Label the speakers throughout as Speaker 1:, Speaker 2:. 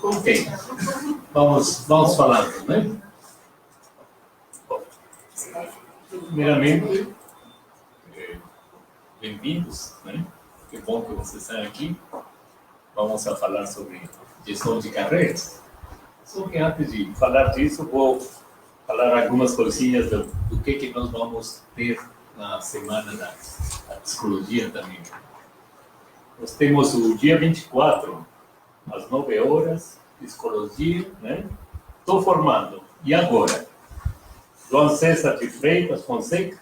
Speaker 1: Ok. Vamos falando, né? Bom, primeiramente, bem-vindos, né? Que bom que vocês estão aqui. Vamos a falar sobre gestão de carreiras. Só que antes de falar disso, vou falar algumas coisinhas do que nós vamos ter na semana da psicologia também. Nós temos o dia 24, às 9 horas, psicologia, né? Estou formando. E agora? João César de Freitas Fonseca,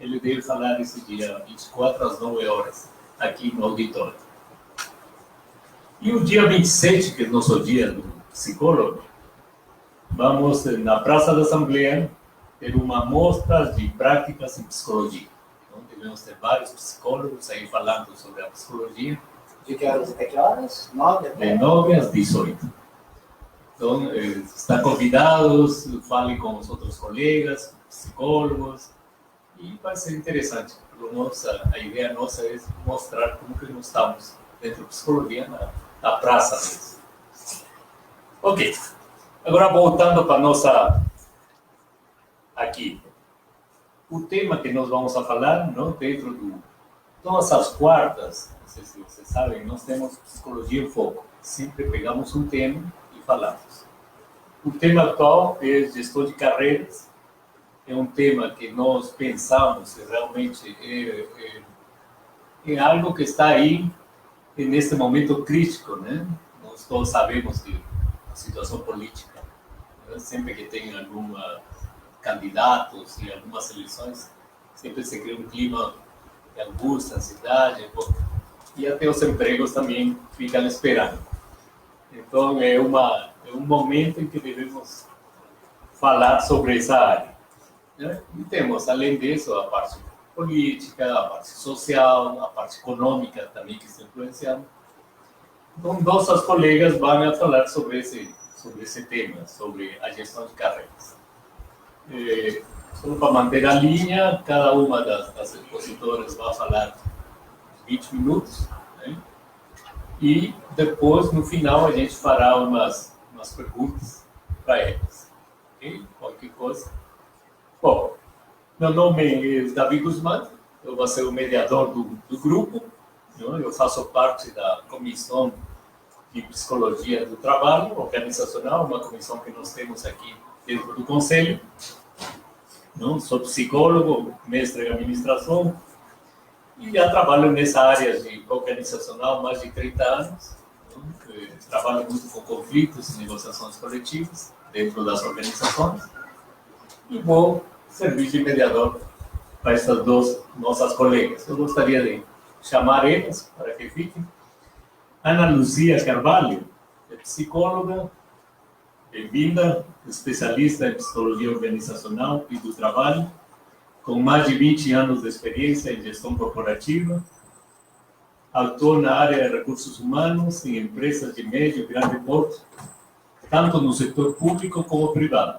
Speaker 1: ele deve falar esse dia 24, às 9 horas, aqui no auditório. E o dia 27, que é o nosso dia do psicólogo, vamos na Praça da Assembleia ter uma mostra de práticas em psicologia. Então, devemos ter vários psicólogos aí falando sobre a psicologia.
Speaker 2: De que horas até que horas? 9
Speaker 1: De 9 às 18. Então, estão convidados, falem com os outros colegas, psicólogos, e vai ser interessante. A ideia nossa é mostrar como que nós estamos dentro da psicologia na praça mesmo. Ok. Agora, voltando para nossa... Aqui. O tema que nós vamos a falar, não, dentro do... Todas as quartas, não sei se vocês sabem, nós temos psicologia em foco. Sempre pegamos um tema e falamos. O tema atual é gestão de carreiras. É um tema que nós pensamos realmente é algo que está aí neste momento crítico, né? Nós todos sabemos que a situação política, né? Sempre que tem candidatos e algumas eleições, sempre se cria um clima de angústia, ansiedade, e até os empregos também ficam esperando. Então, é um momento em que devemos falar sobre essa área, né? E temos, além disso, a parte política, a parte social, a parte econômica também que está influenciando. Então, nossas colegas vão falar sobre esse tema, sobre a gestão de carreiras. Só para manter a linha, cada uma das expositoras vai falar 20 minutos, né? E depois, no final, a gente fará umas perguntas para elas. Ok? Qualquer coisa. Bom, meu nome é Davi Guzmán, eu vou ser o mediador do grupo, né? Eu faço parte da Comissão de Psicologia do Trabalho Organizacional, uma comissão que nós temos aqui dentro do Conselho. Não? Sou psicólogo, mestre em administração, e já trabalho nessa área de organizacional há mais de 30 anos. Trabalho muito com conflitos e negociações coletivas dentro das organizações. E vou servir de mediador para essas duas nossas colegas. Eu gostaria de chamar elas para que fiquem. Ana Luzia Carvalho é psicóloga, bem-vinda, especialista em psicologia organizacional e do trabalho, com mais de 20 anos de experiência em gestão corporativa, atuou na área de recursos humanos em empresas de médio e grande porte, tanto no setor público como privado.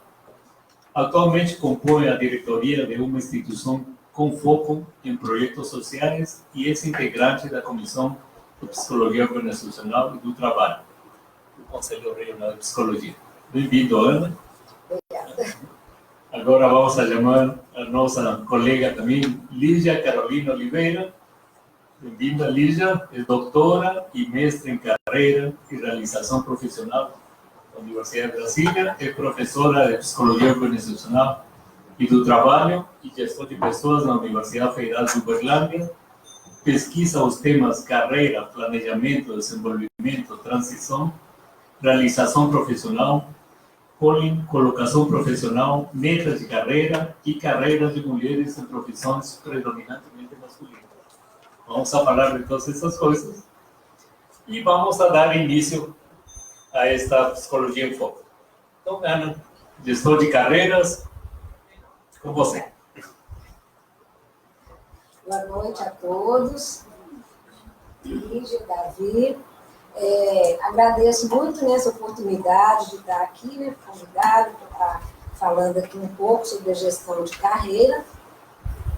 Speaker 1: Atualmente compõe a diretoria de uma instituição com foco em projetos sociais e é integrante da Comissão de Psicologia Organizacional e do Trabalho, do Conselho Regional de Psicologia. Bem-vindo, Ana.
Speaker 2: Obrigada.
Speaker 1: Agora vamos a chamar a nossa colega também, Lígia Carolina Oliveira. Bem-vinda, Lígia. É doutora e mestre em carreira e realização profissional da Universidade de Brasília. É professora de Psicologia Organizacional e do Trabalho e Gestão de Pessoas na Universidade Federal de Uberlândia. Pesquisa os temas carreira, planejamento, desenvolvimento, transição, realização profissional, colocação profissional, metas de carreira e carreiras de mulheres em profissões predominantemente masculinas. Vamos a falar de todas essas coisas e vamos a dar início a esta psicologia em foco. Então, Ana, gestor de carreiras, com você.
Speaker 2: Boa noite a todos. Lígia, Davi. Agradeço muito nessa oportunidade de estar aqui, né, convidado para estar falando aqui um pouco sobre a gestão de carreira.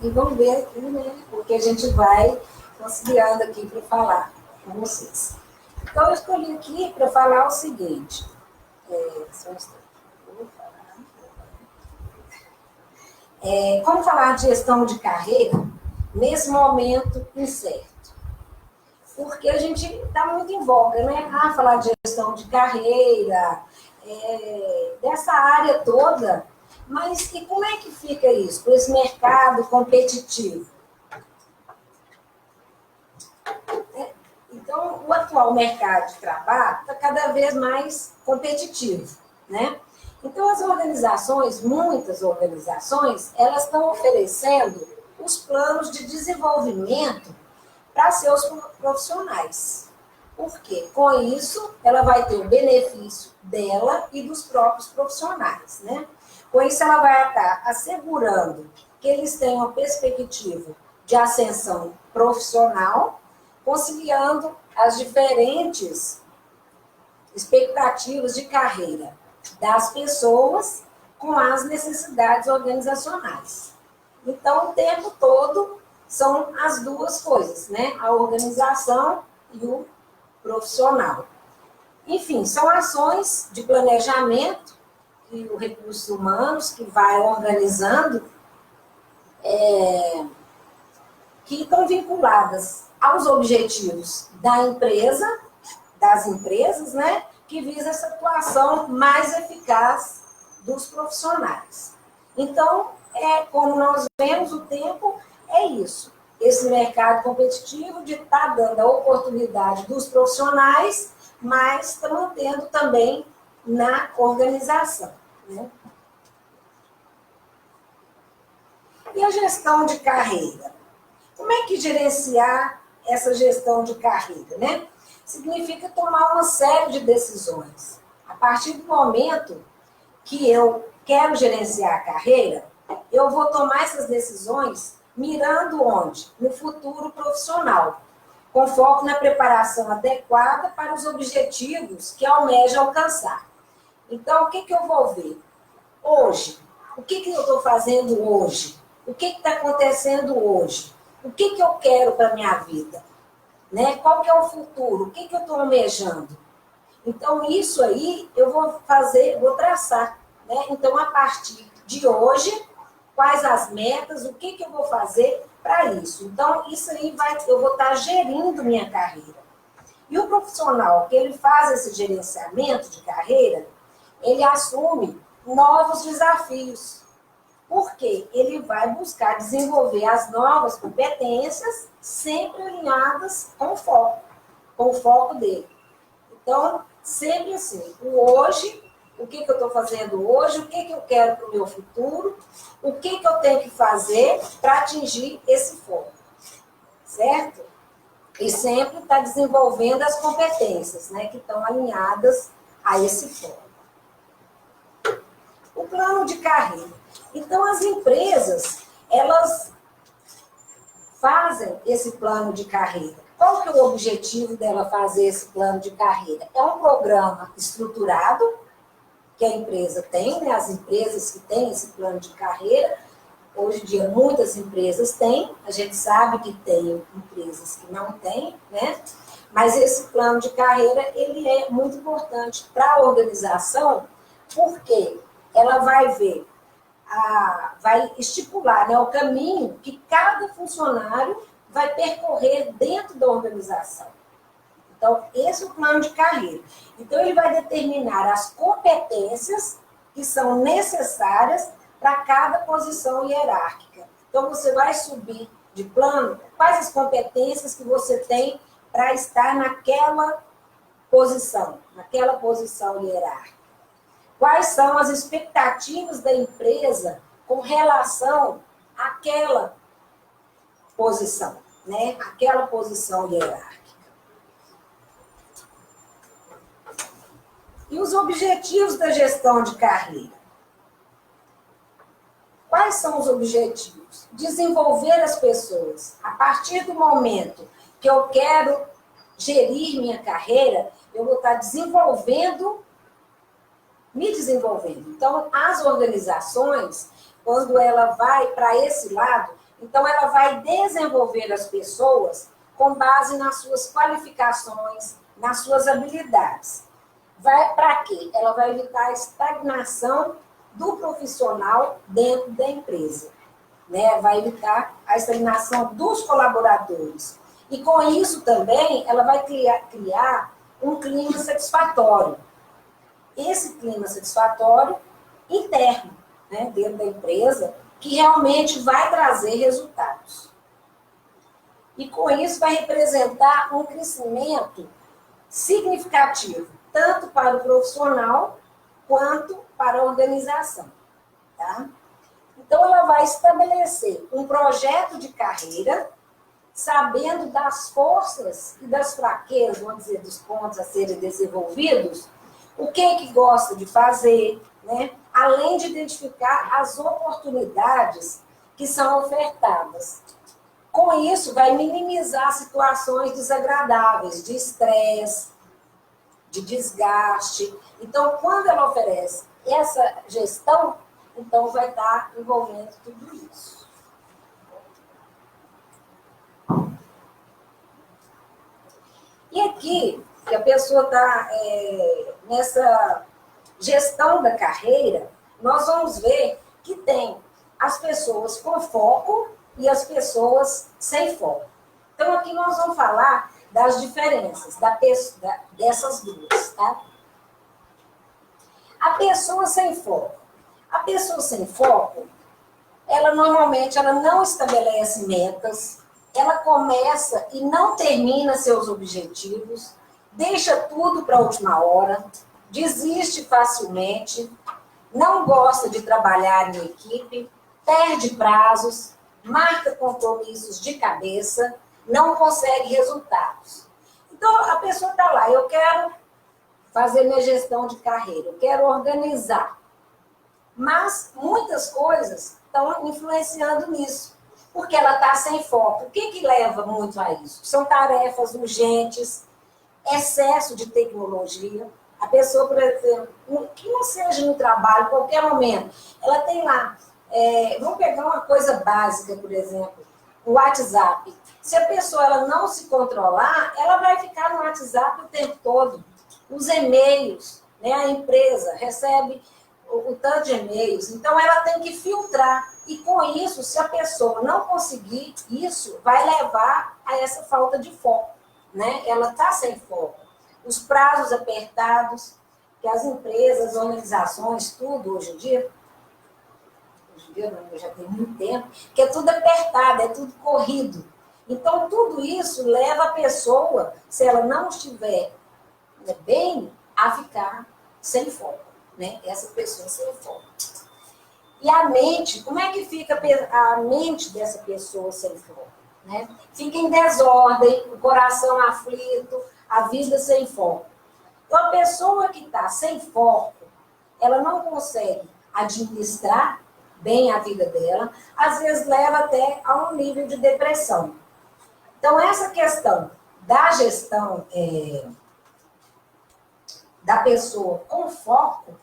Speaker 2: E vamos ver aqui, né, o que a gente vai conciliando aqui para falar. com vocês. Então, eu escolhi aqui para falar o seguinte. Como falar de gestão de carreira nesse momento incerto? Porque a gente está muito em voga, né? Falar de gestão de carreira, dessa área toda, mas e como é que fica isso, com esse mercado competitivo? Então, o atual mercado de trabalho está cada vez mais competitivo, né? Então, as organizações, muitas organizações, elas estão oferecendo os planos de desenvolvimento para seus profissionais. Porque, com isso, ela vai ter o benefício dela e dos próprios profissionais, né? Com isso, ela vai estar assegurando que eles tenham uma perspectiva de ascensão profissional, conciliando as diferentes expectativas de carreira das pessoas com as necessidades organizacionais. Então, o tempo todo são as duas coisas, né? A organização e o profissional. Enfim, são ações de planejamento e o recursos humanos que vai organizando, que estão vinculadas aos objetivos da empresa, das empresas, né? Que visa essa atuação mais eficaz dos profissionais. Então, como nós vemos, o tempo é isso. Esse mercado competitivo de estar dando a oportunidade dos profissionais, mas está mantendo também na organização, né? E a gestão de carreira? Como é que gerenciar essa gestão de carreira, né? Significa tomar uma série de decisões. A partir do momento que eu quero gerenciar a carreira, eu vou tomar essas decisões mirando onde? No futuro profissional, com foco na preparação adequada para os objetivos que almeja alcançar. Então, o que eu vou ver? Hoje, o que eu estou fazendo hoje? O que está acontecendo hoje? O que eu quero para a minha vida? Né? Qual que é o futuro? O que eu estou almejando? Então, isso aí eu vou fazer, vou traçar. Né? Então, a partir de hoje, quais as metas, o que eu vou fazer para isso? Então, isso aí eu vou estar gerindo minha carreira. E o profissional que ele faz esse gerenciamento de carreira, ele assume novos desafios. Porque ele vai buscar desenvolver as novas competências, sempre alinhadas com o foco dele. Então, sempre assim, o hoje, o que eu estou fazendo hoje, o que eu quero para o meu futuro, o que eu tenho que fazer para atingir esse foco, certo? E sempre está desenvolvendo as competências, né, que estão alinhadas a esse foco. O plano de carreira. Então, as empresas, elas fazem esse plano de carreira. Qual que é o objetivo dela fazer esse plano de carreira? É um programa estruturado que a empresa tem, né? As empresas que têm esse plano de carreira, hoje em dia muitas empresas têm, a gente sabe que tem empresas que não têm, né? Mas esse plano de carreira, ele é muito importante para a organização, porque ela vai ver, vai estipular, né, o caminho que cada funcionário vai percorrer dentro da organização. Então, esse é o plano de carreira. Então, ele vai determinar as competências que são necessárias para cada posição hierárquica. Então, você vai subir de plano, quais as competências que você tem para estar naquela posição hierárquica. Quais são as expectativas da empresa com relação àquela posição, né? Aquela posição hierárquica. E os objetivos da gestão de carreira? Quais são os objetivos? Desenvolver as pessoas. A partir do momento que eu quero gerir minha carreira, eu vou estar me desenvolvendo. Então, as organizações, quando ela vai para esse lado, então ela vai desenvolver as pessoas com base nas suas qualificações, nas suas habilidades. Vai para quê? Ela vai evitar a estagnação do profissional dentro da empresa, né? Vai evitar a estagnação dos colaboradores. E com isso também, ela vai criar um clima satisfatório. Esse clima satisfatório interno, né, dentro da empresa, que realmente vai trazer resultados. E com isso vai representar um crescimento significativo, tanto para o profissional quanto para a organização. Tá? Então, ela vai estabelecer um projeto de carreira, sabendo das forças e das fraquezas, vamos dizer, dos pontos a serem desenvolvidos, o que gosta de fazer, né? Além de identificar as oportunidades que são ofertadas. Com isso, vai minimizar situações desagradáveis, de estresse, de desgaste. Então, quando ela oferece essa gestão, então vai estar envolvendo tudo isso. E aqui, que a pessoa está nessa gestão da carreira, nós vamos ver que tem as pessoas com foco e as pessoas sem foco. Então, aqui nós vamos falar das diferenças dessas duas, tá? A pessoa sem foco. A pessoa sem foco, ela normalmente não estabelece metas, ela começa e não termina seus objetivos, deixa tudo para a última hora, desiste facilmente, não gosta de trabalhar em equipe, perde prazos, marca compromissos de cabeça, não consegue resultados. Então, a pessoa está lá, eu quero fazer minha gestão de carreira, eu quero organizar. Mas muitas coisas estão influenciando nisso, porque ela está sem foco. O que leva muito a isso? São tarefas urgentes, excesso de tecnologia. A pessoa, por exemplo, que não seja no trabalho, qualquer momento, ela tem lá, vamos pegar uma coisa básica, por exemplo, o WhatsApp. Se a pessoa ela não se controlar, ela vai ficar no WhatsApp o tempo todo. Os e-mails, né, a empresa recebe o tanto de e-mails, então ela tem que filtrar. E com isso, se a pessoa não conseguir isso, vai levar a essa falta de foco, né? Ela está sem foco. Os prazos apertados, que as empresas, organizações, tudo hoje em dia não, já tem muito tempo, que é tudo apertado, é tudo corrido. Então, tudo isso leva a pessoa, se ela não estiver bem, a ficar sem foco, né? Essa pessoa sem foco. E a mente, como é que fica a mente dessa pessoa sem foco? Né? Fica em desordem, o coração aflito, a vida sem foco. Então, a pessoa que está sem foco, ela não consegue administrar bem a vida dela, às vezes leva até a um nível de depressão. Então, essa questão da gestão da pessoa com foco,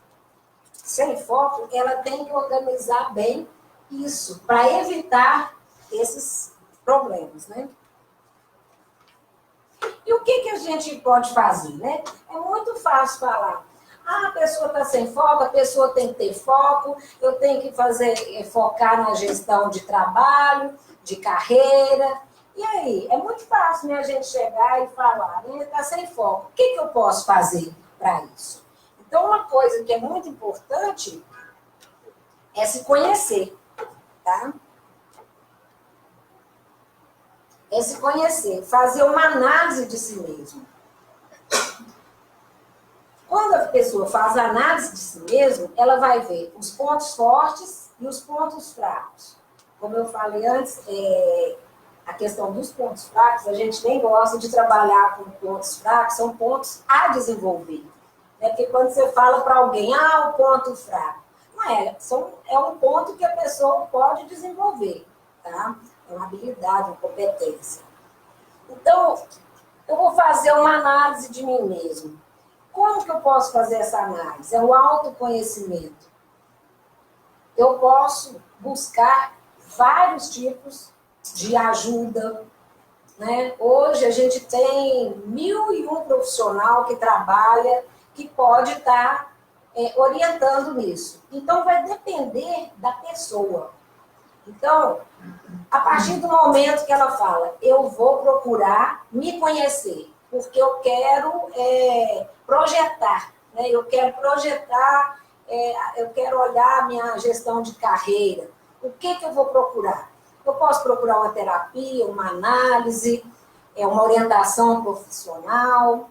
Speaker 2: sem foco, ela tem que organizar bem isso, para evitar esses problemas, né? E o que a gente pode fazer, né? É muito fácil falar. A pessoa está sem foco, a pessoa tem que ter foco, eu tenho que focar na gestão de trabalho, de carreira. E aí? É muito fácil, né, a gente chegar e falar, né? Está sem foco. O que eu posso fazer para isso? Então, uma coisa que é muito importante é se conhecer, tá? É se conhecer, fazer uma análise de si mesmo. Quando a pessoa faz a análise de si mesmo, ela vai ver os pontos fortes e os pontos fracos. Como eu falei antes, a questão dos pontos fracos, a gente nem gosta de trabalhar com pontos fracos, são pontos a desenvolver. Porque quando você fala para alguém, o ponto fraco, não é um ponto que a pessoa pode desenvolver, tá? É uma habilidade, uma competência. Então, eu vou fazer uma análise de mim mesmo. Como que eu posso fazer essa análise? É o autoconhecimento. Eu posso buscar vários tipos de ajuda, né? Hoje a gente tem 1.001 profissional que trabalha, que pode estar orientando nisso. Então, vai depender da pessoa. Então, a partir do momento que ela fala, eu vou procurar me conhecer, porque eu quero projetar, né? Eu quero projetar, eu quero olhar a minha gestão de carreira. O que eu vou procurar? Eu posso procurar uma terapia, uma análise, uma orientação profissional.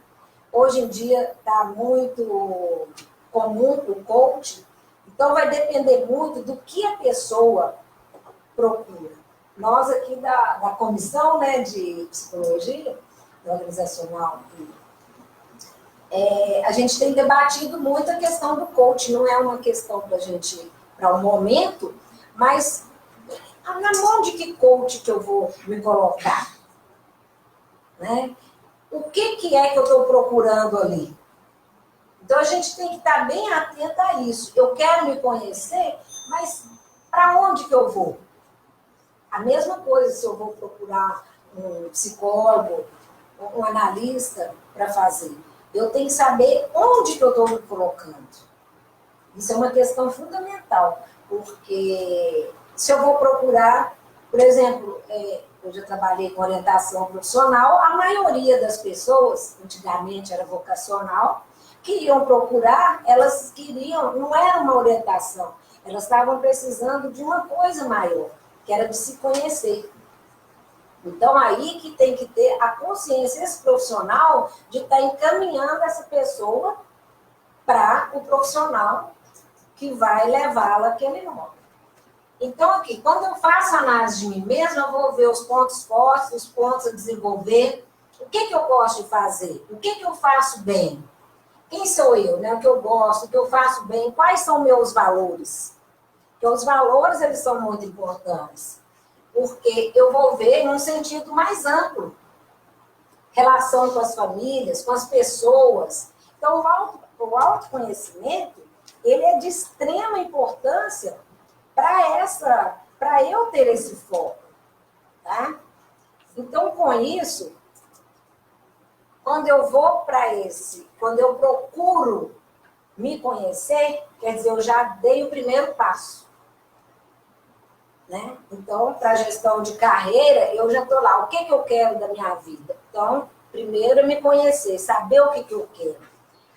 Speaker 2: Hoje em dia está muito comum o coaching, então vai depender muito do que a pessoa procura. Nós aqui da comissão, né, de psicologia organizacional, a gente tem debatido muito a questão do coaching. Não é uma questão para um momento, mas na mão de que coach que eu vou me colocar? Né? O que é que eu estou procurando ali? Então, a gente tem que estar bem atenta a isso. Eu quero me conhecer, mas para onde que eu vou? A mesma coisa se eu vou procurar um psicólogo, um analista para fazer. Eu tenho que saber onde que eu estou me colocando. Isso é uma questão fundamental, porque se eu vou procurar, por exemplo, eu já trabalhei com orientação profissional, a maioria das pessoas, antigamente era vocacional, que iam procurar, elas queriam, não era uma orientação, elas estavam precisando de uma coisa maior, que era de se conhecer. Então, aí que tem que ter a consciência, esse profissional, de estar encaminhando essa pessoa para o profissional que vai levá-la àquele nome. Então, aqui, quando eu faço análise de mim mesma, eu vou ver os pontos fortes, os pontos a desenvolver, o que eu gosto de fazer, o que eu faço bem, quem sou eu, né? O que eu gosto, o que eu faço bem, quais são meus valores. Porque os valores, eles são muito importantes, porque eu vou ver num sentido mais amplo, relação com as famílias, com as pessoas. Então, o autoconhecimento, ele é de extrema importância para eu ter esse foco, tá? Então, com isso, quando eu procuro me conhecer, quer dizer, eu já dei o primeiro passo, né? Então, para a gestão de carreira, eu já estou lá, o que eu quero da minha vida? Então, primeiro me conhecer, saber o que eu quero.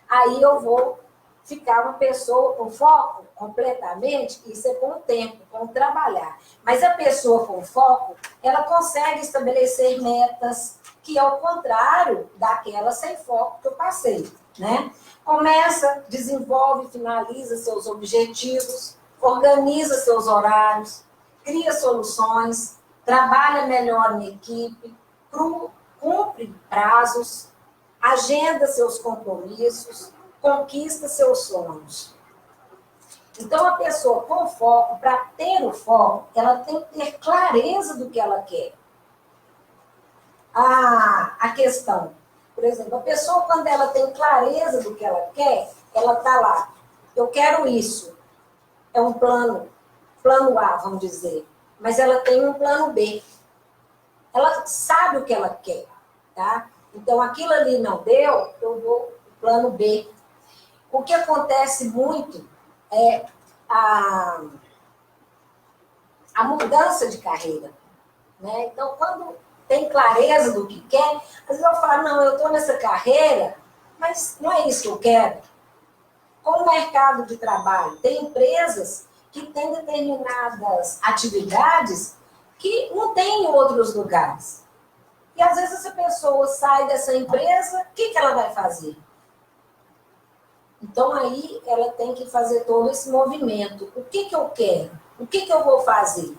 Speaker 2: Aí eu vou ficar uma pessoa com foco completamente, isso é com o tempo, com o trabalhar. Mas a pessoa com foco, ela consegue estabelecer metas, que é o contrário daquela sem foco que eu passei, né? Começa, desenvolve, finaliza seus objetivos, organiza seus horários, cria soluções, trabalha melhor em equipe, cumpre prazos, agenda seus compromissos, conquista seus sonhos. Então, a pessoa com foco, para ter o foco, ela tem que ter clareza do que ela quer. A questão, por exemplo, a pessoa, quando ela tem clareza do que ela quer, ela está lá, eu quero isso. É um plano A, vamos dizer. Mas ela tem um plano B. Ela sabe o que ela quer, tá? Então, aquilo ali não deu, eu vou pro plano B. O que acontece muito é a mudança de carreira, né? Então, quando tem clareza do que quer, às vezes eu falo, não, eu estou nessa carreira, mas não é isso que eu quero. Com o mercado de trabalho, tem empresas que têm determinadas atividades que não tem em outros lugares. E às vezes essa pessoa sai dessa empresa, o que ela vai fazer? Então, aí, ela tem que fazer todo esse movimento. O que eu quero? O que eu vou fazer?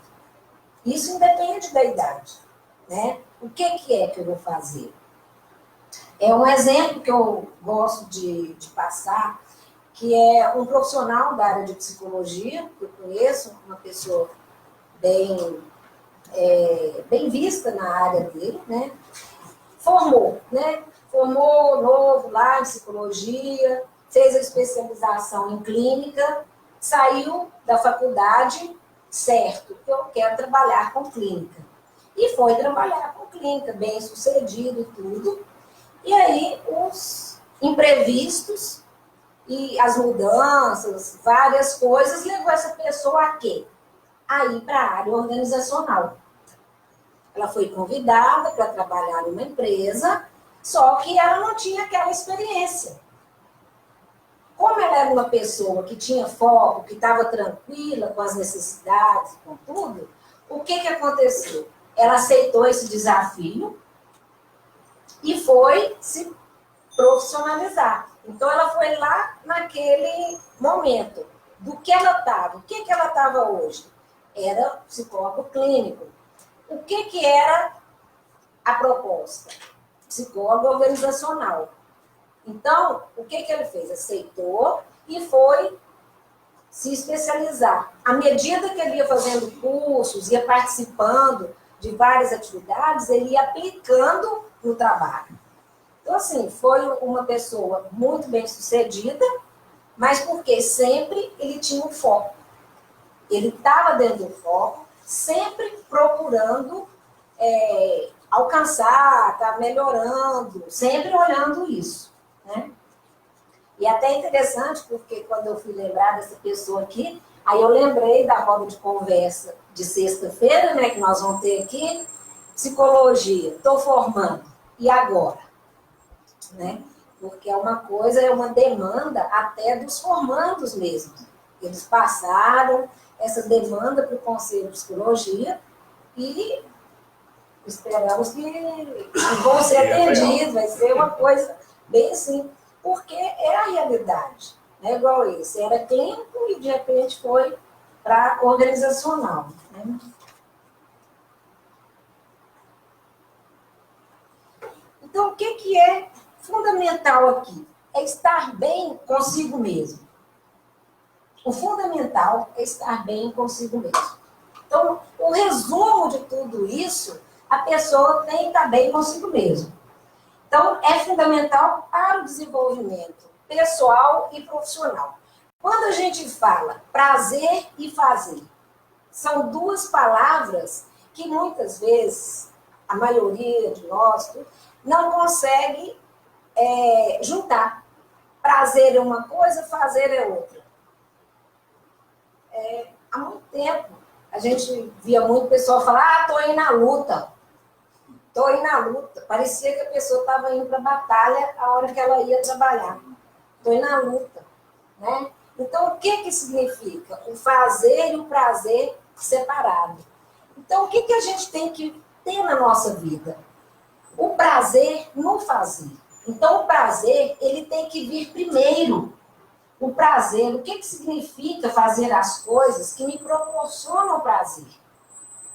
Speaker 2: Isso independe da idade, né? O que é que eu vou fazer? É um exemplo que eu gosto de passar, que é um profissional da área de psicologia, que eu conheço, uma pessoa bem vista na área dele, né? Formou novo lá em psicologia, fez a especialização em clínica, saiu da faculdade, certo, que eu quero trabalhar com clínica. E foi trabalhar com clínica, bem sucedido e tudo. E aí, os imprevistos e as mudanças, várias coisas, levou essa pessoa a quê? A ir para a área organizacional. Ela foi convidada para trabalhar numa empresa, só que ela não tinha aquela experiência. Como ela era uma pessoa que tinha foco, que estava tranquila com as necessidades, com tudo, o que aconteceu? Ela aceitou esse desafio e foi se profissionalizar. Então, ela foi lá naquele momento. Do que ela estava? O que ela estava hoje? Era psicólogo clínico. O que era a proposta? Psicólogo organizacional. Então, o que ele fez? Aceitou e foi se especializar. À medida que ele ia fazendo cursos, ia participando de várias atividades, ele ia aplicando no trabalho. Então, assim, foi uma pessoa muito bem sucedida, mas porque sempre ele tinha um foco. Ele estava dentro do foco, sempre procurando alcançar, tá melhorando, sempre olhando isso, né? E até interessante, porque quando eu fui lembrar dessa pessoa aqui, aí eu lembrei da roda de conversa de sexta-feira, né, que nós vamos ter aqui, psicologia, estou formando, e agora? Né? Porque é uma coisa, é uma demanda até dos formandos mesmo. Eles passaram essa demanda para o Conselho de Psicologia e esperamos que vão ser atendidos, vai ser uma coisa bem assim, porque é a realidade. Né? Igual esse, era clínico e de repente foi para organizacional. Né? Então, o que é fundamental aqui? É estar bem consigo mesmo. O fundamental é estar bem consigo mesmo. Então, o resumo de tudo isso, a pessoa tem que estar bem consigo mesmo. Então, é fundamental para o desenvolvimento pessoal e profissional. Quando a gente fala prazer e fazer, são duas palavras que muitas vezes, a maioria de nós, não consegue juntar. Prazer é uma coisa, fazer é outra. Há muito tempo, a gente via muito pessoal falar, estou indo na luta. Estou indo na luta. Parecia que a pessoa estava indo para a batalha a hora que ela ia trabalhar. Estou indo na luta. Né? Então, o que significa? O fazer e o prazer separado. Então, o que a gente tem que ter na nossa vida? O prazer no fazer. Então, o prazer, ele tem que vir primeiro. O prazer, o que significa fazer as coisas que me proporcionam prazer?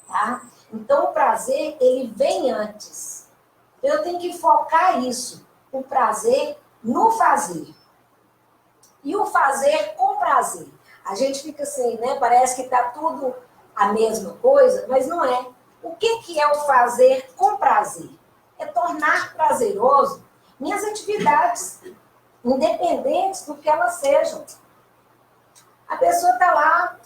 Speaker 2: Tá? Então, o prazer, ele vem antes. Eu tenho que focar isso, o prazer no fazer. E o fazer com prazer. A gente fica assim, né? Parece que está tudo a mesma coisa, mas não é. O que é o fazer com prazer? É tornar prazeroso minhas atividades, independentes do que elas sejam. A pessoa está lá,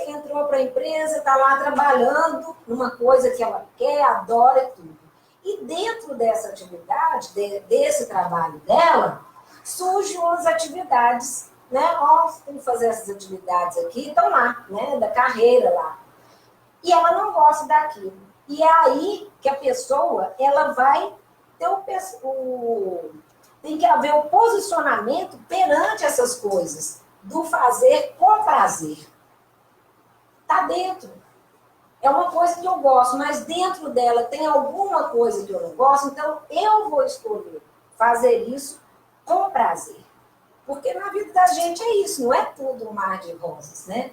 Speaker 2: entrou para a empresa, está lá trabalhando numa coisa que ela quer, adora e tudo. E dentro dessa atividade, desse trabalho dela, surgem umas atividades, né? Ó, tem que fazer essas atividades aqui, estão lá, né? Da carreira lá. E ela não gosta daquilo. E é aí que a pessoa, ela vai ter tem que haver o posicionamento perante essas coisas, do fazer com prazer. Está dentro. É uma coisa que eu gosto, mas dentro dela tem alguma coisa que eu não gosto, então eu vou escolher fazer isso com prazer. Porque na vida da gente é isso, não é tudo um mar de rosas, né?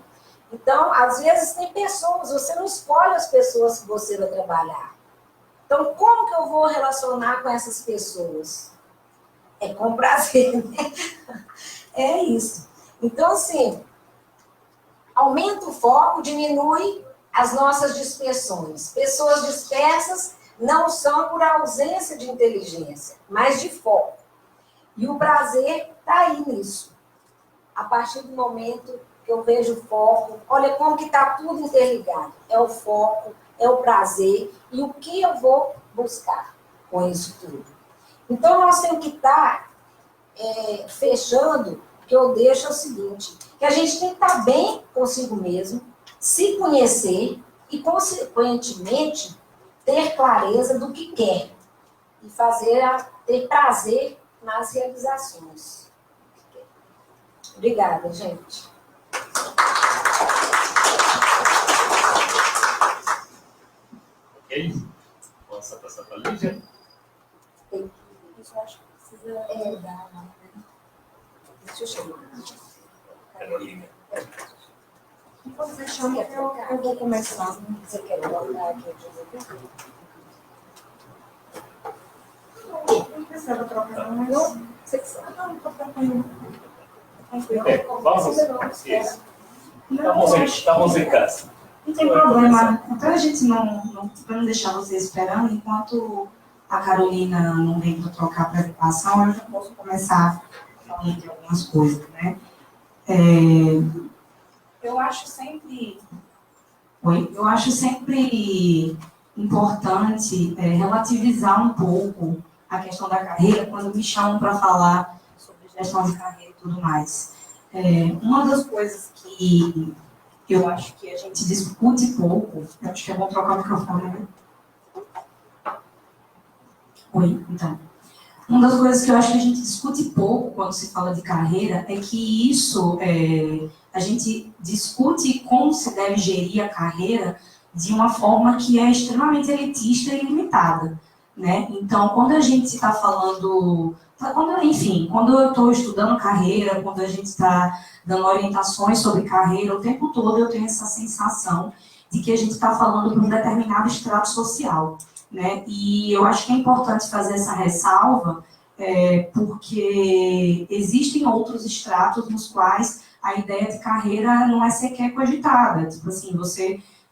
Speaker 2: Então, às vezes tem pessoas, você não escolhe as pessoas que você vai trabalhar. Então, como que eu vou relacionar com essas pessoas? É com prazer, né? É isso. Então, assim, aumenta o foco, diminui as nossas dispersões. Pessoas dispersas não são por ausência de inteligência, mas de foco. E o prazer está aí nisso. A partir do momento que eu vejo o foco, olha como que está tudo interligado. É o foco, é o prazer e o que eu vou buscar com isso tudo. Então, nós temos que estar fechando, que eu deixo é o seguinte, que a gente tem que estar bem consigo mesmo, se conhecer e, consequentemente, ter clareza do que quer e ter prazer nas realizações. Obrigada, gente.
Speaker 1: Ok? Posso passar para a Lígia?
Speaker 2: Eu acho que precisa dar, né? Deixa eu chegar.
Speaker 1: Carolina.
Speaker 2: Eu vou começar. Você quer colocar aqui?
Speaker 3: Não precisava trocar, mas... Não, você que sabe. Não, estou trocando.
Speaker 1: Vamos. Isso. Estamos em casa.
Speaker 3: Não tem problema. Para a gente não deixar vocês esperando, enquanto a Carolina não vem para trocar a preocupação, eu já posso começar falando de algumas coisas, né? Eu acho sempre importante relativizar um pouco a questão da carreira quando me chamam para falar sobre gestão de carreira e tudo mais. Uma das coisas que eu acho que a gente discute pouco, eu acho que é bom trocar o microfone, né? Então. Uma das coisas que eu acho que a gente discute pouco quando se fala de carreira é que isso, a gente discute como se deve gerir a carreira de uma forma que é extremamente elitista e limitada, né? Então, quando a gente está falando... quando eu estou estudando carreira, quando a gente está dando orientações sobre carreira, o tempo todo eu tenho essa sensação de que a gente está falando para um determinado estrato social, né? E eu acho que é importante fazer essa ressalva, porque existem outros estratos nos quais a ideia de carreira não é sequer cogitada. Tipo assim,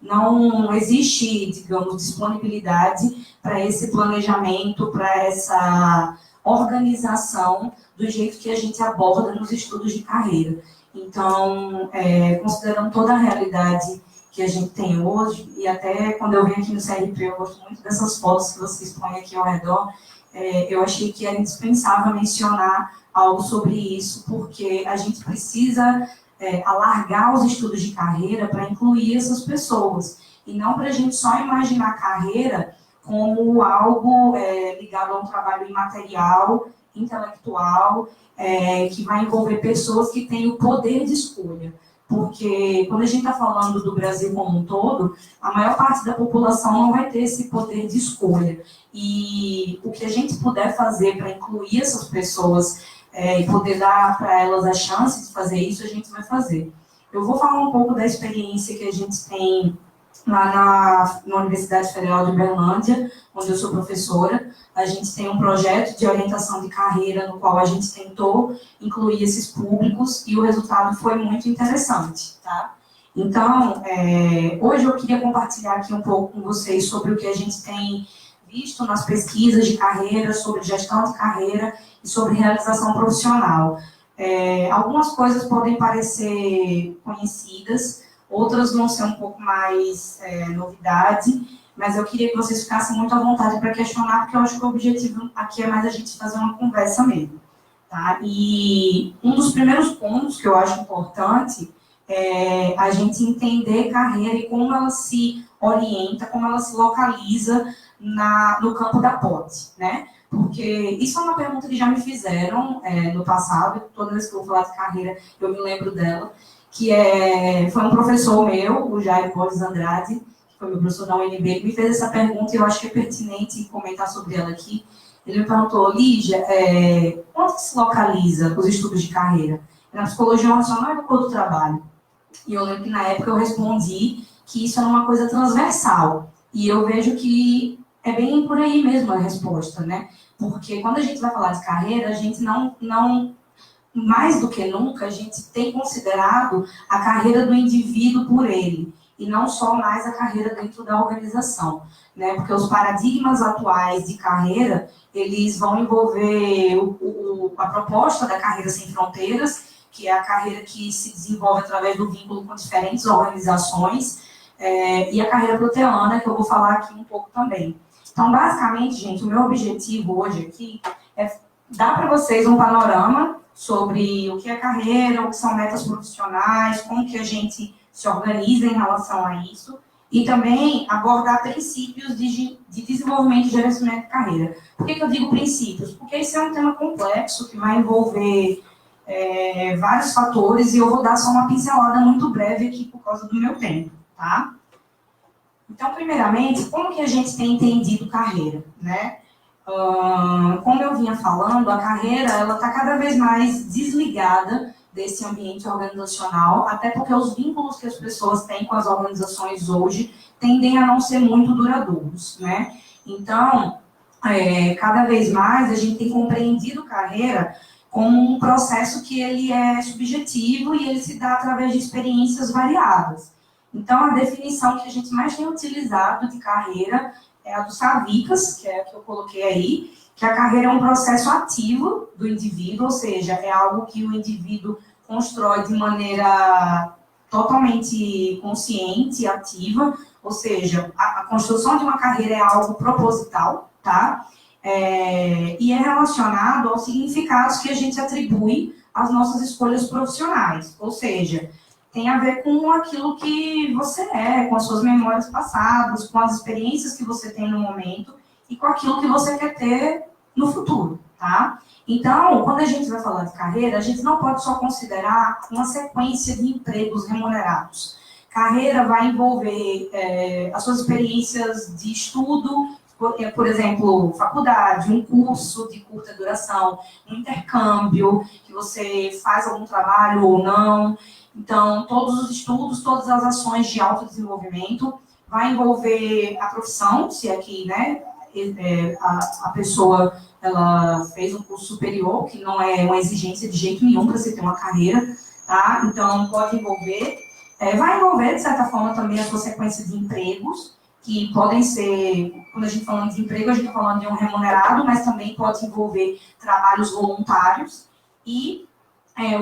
Speaker 3: não existe, digamos, disponibilidade para esse planejamento, para essa organização do jeito que a gente aborda nos estudos de carreira. Então, considerando toda a realidade que a gente tem hoje, e até quando eu venho aqui no CRP, eu gosto muito dessas fotos que vocês põem aqui ao redor, eu achei que era indispensável mencionar algo sobre isso, porque a gente precisa alargar os estudos de carreira para incluir essas pessoas, e não para a gente só imaginar a carreira como algo ligado a um trabalho imaterial, intelectual, que vai envolver pessoas que têm o poder de escolha. Porque quando a gente está falando do Brasil como um todo, a maior parte da população não vai ter esse poder de escolha. E o que a gente puder fazer para incluir essas pessoas e poder dar para elas a chance de fazer isso, a gente vai fazer. Eu vou falar um pouco da experiência que a gente tem lá na Universidade Federal de Uberlândia, onde eu sou professora. A gente tem um projeto de orientação de carreira no qual a gente tentou incluir esses públicos e o resultado foi muito interessante, tá? Então, hoje eu queria compartilhar aqui um pouco com vocês sobre o que a gente tem visto nas pesquisas de carreira, sobre gestão de carreira e sobre realização profissional. Algumas coisas podem parecer conhecidas, outras vão ser um pouco mais novidade, mas eu queria que vocês ficassem muito à vontade para questionar, porque eu acho que o objetivo aqui é mais a gente fazer uma conversa mesmo, tá? E um dos primeiros pontos que eu acho importante é a gente entender carreira e como ela se orienta, como ela se localiza no campo da POT, né? Porque isso é uma pergunta que já me fizeram no passado, toda vez que eu vou falar de carreira, eu me lembro dela, que foi um professor meu, o Jair Borges Andrade, que foi meu professor da UNB, ele me fez essa pergunta e eu acho que é pertinente comentar sobre ela aqui. Ele me perguntou, Lígia, onde se localiza os estudos de carreira? Na psicologia racional e no corpo do trabalho? E eu lembro que na época eu respondi que isso era uma coisa transversal. E eu vejo que é bem por aí mesmo a resposta, né? Porque quando a gente vai falar de carreira, a gente não mais do que nunca, a gente tem considerado a carreira do indivíduo por ele, e não só mais a carreira dentro da organização, né? Porque os paradigmas atuais de carreira, eles vão envolver a proposta da carreira sem fronteiras, que é a carreira que se desenvolve através do vínculo com diferentes organizações, e a carreira proteana, que eu vou falar aqui um pouco também. Então, basicamente, gente, o meu objetivo hoje aqui é dar para vocês um panorama sobre o que é carreira, o que são metas profissionais, como que a gente se organiza em relação a isso, e também abordar princípios de desenvolvimento e gerenciamento de carreira. Por que eu digo princípios? Porque esse é um tema complexo que vai envolver vários fatores, e eu vou dar só uma pincelada muito breve aqui por causa do meu tempo, tá? Então, primeiramente, como que a gente tem entendido carreira, né? Como eu vinha falando, a carreira ela está cada vez mais desligada desse ambiente organizacional, até porque os vínculos que as pessoas têm com as organizações hoje tendem a não ser muito duradouros, né? Então, cada vez mais a gente tem compreendido carreira como um processo que ele é subjetivo e ele se dá através de experiências variadas. Então, a definição que a gente mais tem utilizado de carreira é a do Savickas, que é a que eu coloquei aí, que a carreira é um processo ativo do indivíduo, ou seja, é algo que o indivíduo constrói de maneira totalmente consciente e ativa, ou seja, a construção de uma carreira é algo proposital, tá? E é relacionado aos significados que a gente atribui às nossas escolhas profissionais, ou seja, tem a ver com aquilo que você é, com as suas memórias passadas, com as experiências que você tem no momento e com aquilo que você quer ter no futuro, tá? Então, quando a gente vai falar de carreira, a gente não pode só considerar uma sequência de empregos remunerados. Carreira vai envolver as suas experiências de estudo, por exemplo, faculdade, um curso de curta duração, um intercâmbio, que você faz algum trabalho ou não. Então, todos os estudos, todas as ações de autodesenvolvimento, vai envolver a profissão, se aqui, né, a pessoa ela fez um curso superior, que não é uma exigência de jeito nenhum para você ter uma carreira, tá? Então, pode envolver, vai envolver, de certa forma, também a sua sequência de empregos, que podem ser, quando a gente está falando de emprego, a gente está falando de um remunerado, mas também pode envolver trabalhos voluntários e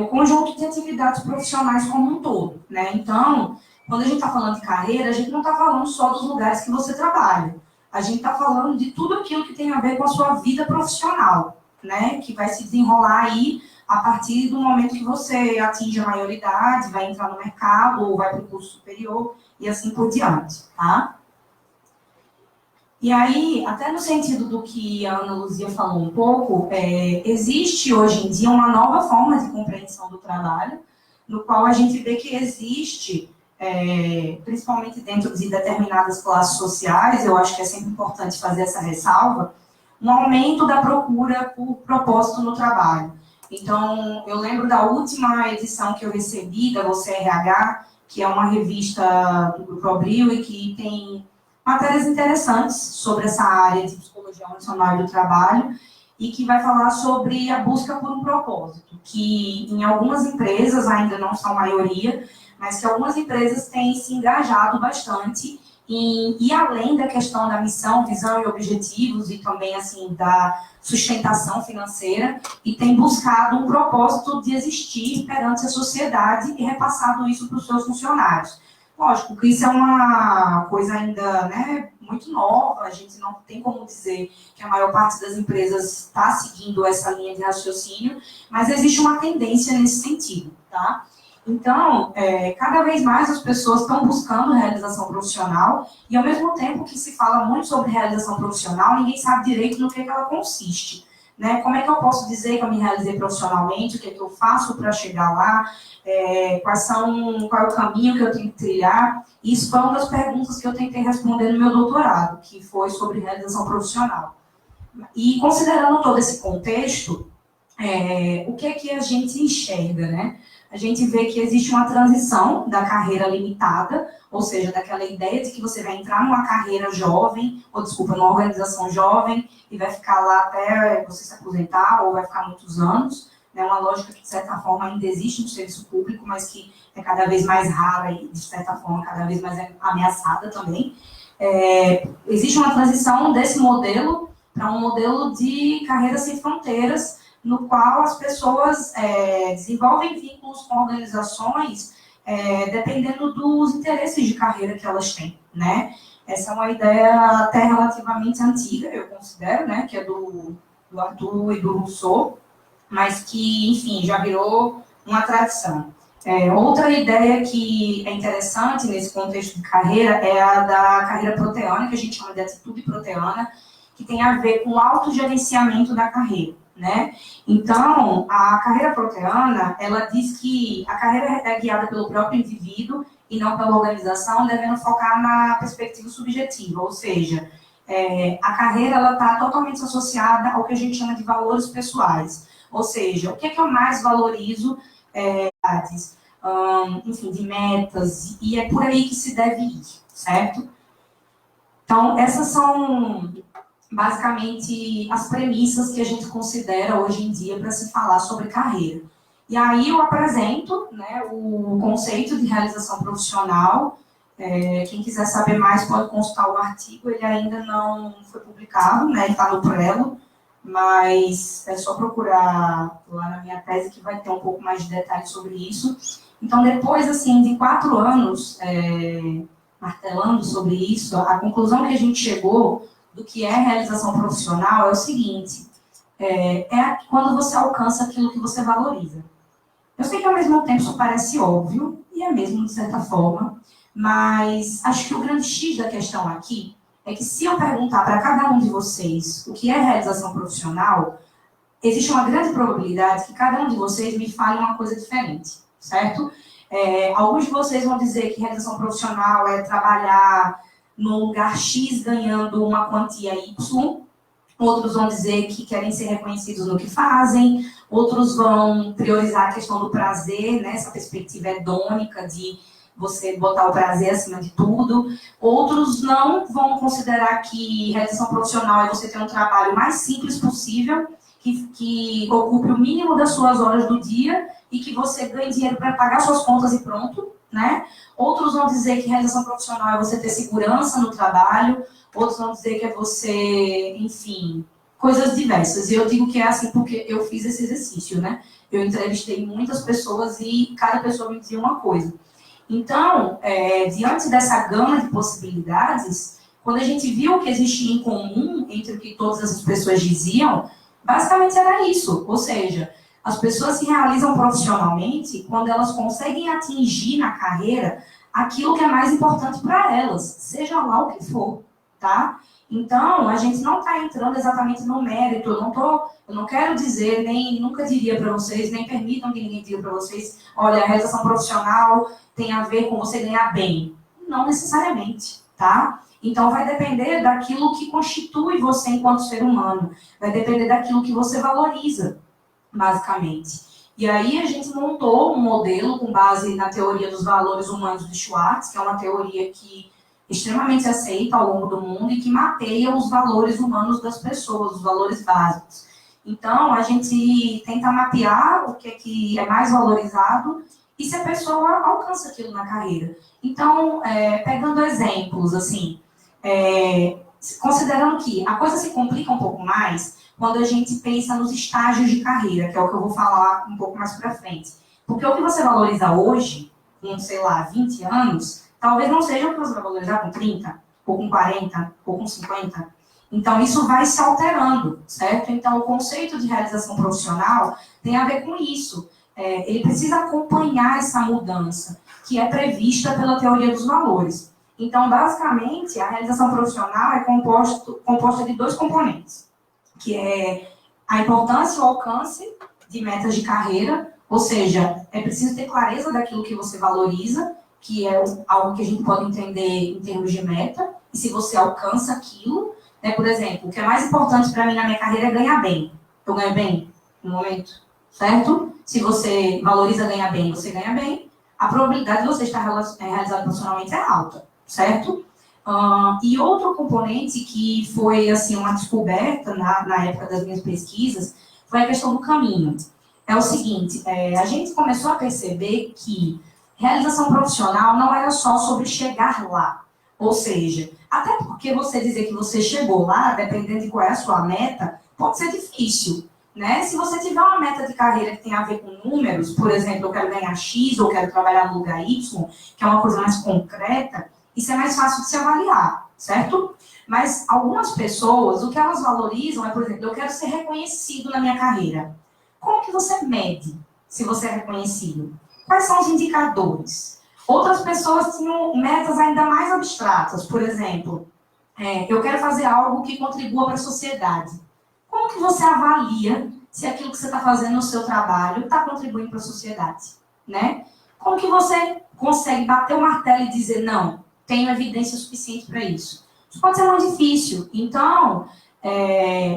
Speaker 3: o conjunto de atividades profissionais como um todo, né? Então, quando a gente está falando de carreira, a gente não está falando só dos lugares que você trabalha. A gente está falando de tudo aquilo que tem a ver com a sua vida profissional, né? Que vai se desenrolar aí a partir do momento que você atinge a maioridade, vai entrar no mercado ou vai para o curso superior e assim por diante, tá? E aí, até no sentido do que a Ana Luzia falou um pouco, existe hoje em dia uma nova forma de compreensão do trabalho, no qual a gente vê que existe, principalmente dentro de determinadas classes sociais, eu acho que é sempre importante fazer essa ressalva, um aumento da procura por propósito no trabalho. Então, eu lembro da última edição que eu recebi da Você RH, que é uma revista do Grupo Abril e que tem matérias interessantes sobre essa área de psicologia emocional e do trabalho e que vai falar sobre a busca por um propósito, que em algumas empresas, ainda não são maioria, mas que algumas empresas têm se engajado bastante em ir além da questão da missão, visão e objetivos e também assim da sustentação financeira e tem buscado um propósito de existir perante a sociedade e repassado isso para os seus funcionários. Lógico que isso é uma coisa ainda, né, muito nova, a gente não tem como dizer que a maior parte das empresas está seguindo essa linha de raciocínio, mas existe uma tendência nesse sentido, tá? Então, cada vez mais as pessoas estão buscando realização profissional e, ao mesmo tempo que se fala muito sobre realização profissional, ninguém sabe direito no que ela consiste, né? Como é que eu posso dizer que eu me realizei profissionalmente, o que é que eu faço para chegar lá, qual é o caminho que eu tenho que trilhar? Isso foi uma das perguntas que eu tentei responder no meu doutorado, que foi sobre realização profissional. E considerando todo esse contexto, o que é que a gente enxerga, né? A gente vê que existe uma transição da carreira limitada, ou seja, daquela ideia de que você vai entrar numa carreira jovem, numa organização jovem, e vai ficar lá até você se aposentar, ou vai ficar muitos anos, né? Uma lógica que, de certa forma, ainda existe no serviço público, mas que é cada vez mais rara e, de certa forma, cada vez mais ameaçada também. Existe uma transição desse modelo para um modelo de carreira sem fronteiras, no qual as pessoas desenvolvem vínculos com organizações dependendo dos interesses de carreira que elas têm, né? Essa é uma ideia até relativamente antiga, eu considero, né? Que é do Arthur e do Rousseau, mas que, enfim, já virou uma tradição. Outra ideia que é interessante nesse contexto de carreira é a da carreira proteana, que a gente chama de atitude proteana, que tem a ver com o autogerenciamento da carreira, né? Então, a carreira proteana, ela diz que a carreira é guiada pelo próprio indivíduo e não pela organização, devendo focar na perspectiva subjetiva, ou seja, a carreira está totalmente associada ao que a gente chama de valores pessoais, ou seja, o que é que eu mais valorizo, enfim, de metas, e é por aí que se deve ir, certo? Então, essas são basicamente as premissas que a gente considera hoje em dia para se falar sobre carreira. E aí eu apresento, né, o conceito de realização profissional. Quem quiser saber mais pode consultar o artigo, ele ainda não foi publicado, né, ele está no prelo, mas é só procurar lá na minha tese que vai ter um pouco mais de detalhes sobre isso. Então, depois assim, de 4 anos martelando sobre isso, a conclusão que a gente chegou do que é realização profissional é o seguinte, quando você alcança aquilo que você valoriza. Eu sei que ao mesmo tempo isso parece óbvio, e é mesmo de certa forma, mas acho que o grande X da questão aqui é que se eu perguntar para cada um de vocês o que é realização profissional, existe uma grande probabilidade que cada um de vocês me fale uma coisa diferente, certo? Alguns de vocês vão dizer que realização profissional é trabalhar no lugar X ganhando uma quantia Y, outros vão dizer que querem ser reconhecidos no que fazem, outros vão priorizar a questão do prazer, né, essa perspectiva hedônica de você botar o prazer acima de tudo. Outros não vão considerar que realização profissional é você ter um trabalho mais simples possível, que ocupe o mínimo das suas horas do dia e que você ganhe dinheiro para pagar suas contas e pronto, né? Outros vão dizer que realização profissional é você ter segurança no trabalho, outros vão dizer que é você, enfim, coisas diversas. E eu digo que é assim porque eu fiz esse exercício, né? Eu entrevistei muitas pessoas e cada pessoa me dizia uma coisa. Então, diante dessa gama de possibilidades, quando a gente viu o que existia em comum entre o que todas essas pessoas diziam, basicamente era isso, ou seja, as pessoas se realizam profissionalmente quando elas conseguem atingir na carreira aquilo que é mais importante para elas, seja lá o que for, tá? Então, a gente não está entrando exatamente no mérito, eu não quero dizer, nem nunca diria para vocês, nem permitam que ninguém diga para vocês, olha, a realização profissional tem a ver com você ganhar bem. Não necessariamente, tá? Então, vai depender daquilo que constitui você enquanto ser humano, vai depender daquilo que você valoriza, basicamente. E aí a gente montou um modelo com base na teoria dos valores humanos de Schwartz, que é uma teoria que é extremamente aceita ao longo do mundo e que mapeia os valores humanos das pessoas, os valores básicos. Então, a gente tenta mapear o que é mais valorizado e se a pessoa alcança aquilo na carreira. Então, pegando exemplos, assim, considerando que a coisa se complica um pouco mais quando a gente pensa nos estágios de carreira, que é o que eu vou falar um pouco mais para frente. Porque o que você valoriza hoje, com, sei lá, 20 anos, talvez não seja o que você vai valorizar com 30, ou com 40, ou com 50. Então, isso vai se alterando, certo? Então, o conceito de realização profissional tem a ver com isso. Ele precisa acompanhar essa mudança, que é prevista pela teoria dos valores. Então, basicamente, a realização profissional é composta de 2 componentes, que é a importância e o alcance de metas de carreira, ou seja, é preciso ter clareza daquilo que você valoriza, que é algo que a gente pode entender em termos de meta, e se você alcança aquilo, né, por exemplo, o que é mais importante para mim na minha carreira é ganhar bem. Eu ganho bem no momento, certo? Se você valoriza ganhar bem, você ganha bem, a probabilidade de você estar realizado profissionalmente é alta, certo? E outro componente que foi assim, uma descoberta na época das minhas pesquisas foi a questão do caminho. É o seguinte, a gente começou a perceber que realização profissional não era só sobre chegar lá. Ou seja, até porque você dizer que você chegou lá, dependendo de qual é a sua meta, pode ser difícil. né? Se você tiver uma meta de carreira que tem a ver com números, por exemplo, eu quero ganhar X ou quero trabalhar no lugar Y, que é uma coisa mais concreta, isso é mais fácil de se avaliar, certo? Mas algumas pessoas, o que elas valorizam é, por exemplo, eu quero ser reconhecido na minha carreira. Como que você mede se você é reconhecido? Quais são os indicadores? Outras pessoas tinham metas ainda mais abstratas, por exemplo, eu quero fazer algo que contribua para a sociedade. Como que você avalia se aquilo que você está fazendo no seu trabalho está contribuindo para a sociedade, né? Como que você consegue bater o martelo e dizer, não, tenho evidência suficiente para isso? Isso pode ser muito difícil. Então,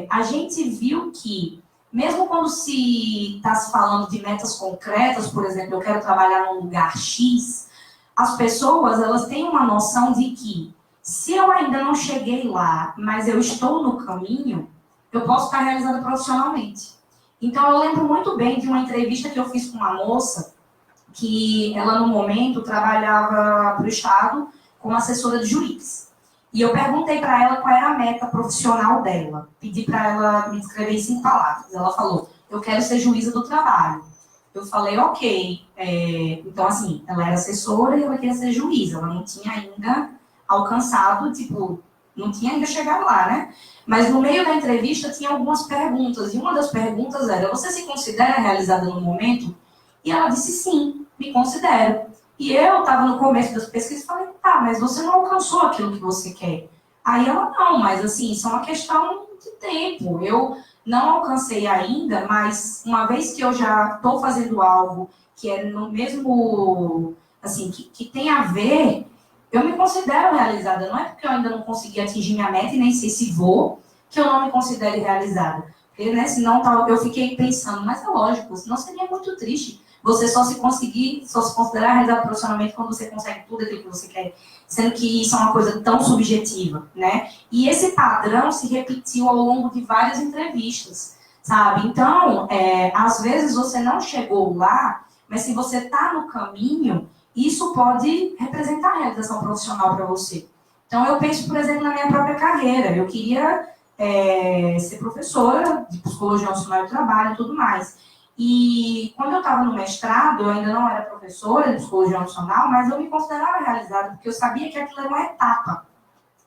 Speaker 3: a gente viu que, mesmo quando se está se falando de metas concretas, por exemplo, eu quero trabalhar num lugar X, as pessoas, elas têm uma noção de que, se eu ainda não cheguei lá, mas eu estou no caminho, eu posso estar realizada profissionalmente. Então, eu lembro muito bem de uma entrevista que eu fiz com uma moça, que ela, no momento, trabalhava para o Estado como assessora de juiz. E eu perguntei para ela qual era a meta profissional dela. Pedi para ela me descrever em 5 palavras. Ela falou, eu quero ser juíza do trabalho. Eu falei, ok. Então, assim, ela era assessora e ela queria ser juíza. Ela não tinha ainda alcançado, não tinha ainda chegado lá, né? Mas no meio da entrevista tinha algumas perguntas. E uma das perguntas era, você se considera realizada no momento? E ela disse, sim, me considero. E eu estava no começo das pesquisas e falei, tá, mas você não alcançou aquilo que você quer. Aí ela, não, mas assim, isso é uma questão de tempo. Eu não alcancei ainda, mas uma vez que eu já estou fazendo algo que é no mesmo, assim, que tem a ver, eu me considero realizada. Não é porque eu ainda não consegui atingir minha meta e nem sei se vou, que eu não me considere realizada. Porque, né, senão eu fiquei pensando, mas é lógico, senão seria muito triste. Você só se considerar realizado profissionalmente quando você consegue tudo aquilo que você quer, sendo que isso é uma coisa tão subjetiva, né? E esse padrão se repetiu ao longo de várias entrevistas, sabe? Então, às vezes você não chegou lá, mas se você está no caminho, isso pode representar a realização profissional para você. Então, eu penso, por exemplo, na minha própria carreira. Eu queria ser professora de psicologia emocional e trabalho e tudo mais. E quando eu estava no mestrado, eu ainda não era professora de psicologia emocional, mas eu me considerava realizada, porque eu sabia que aquilo era uma etapa.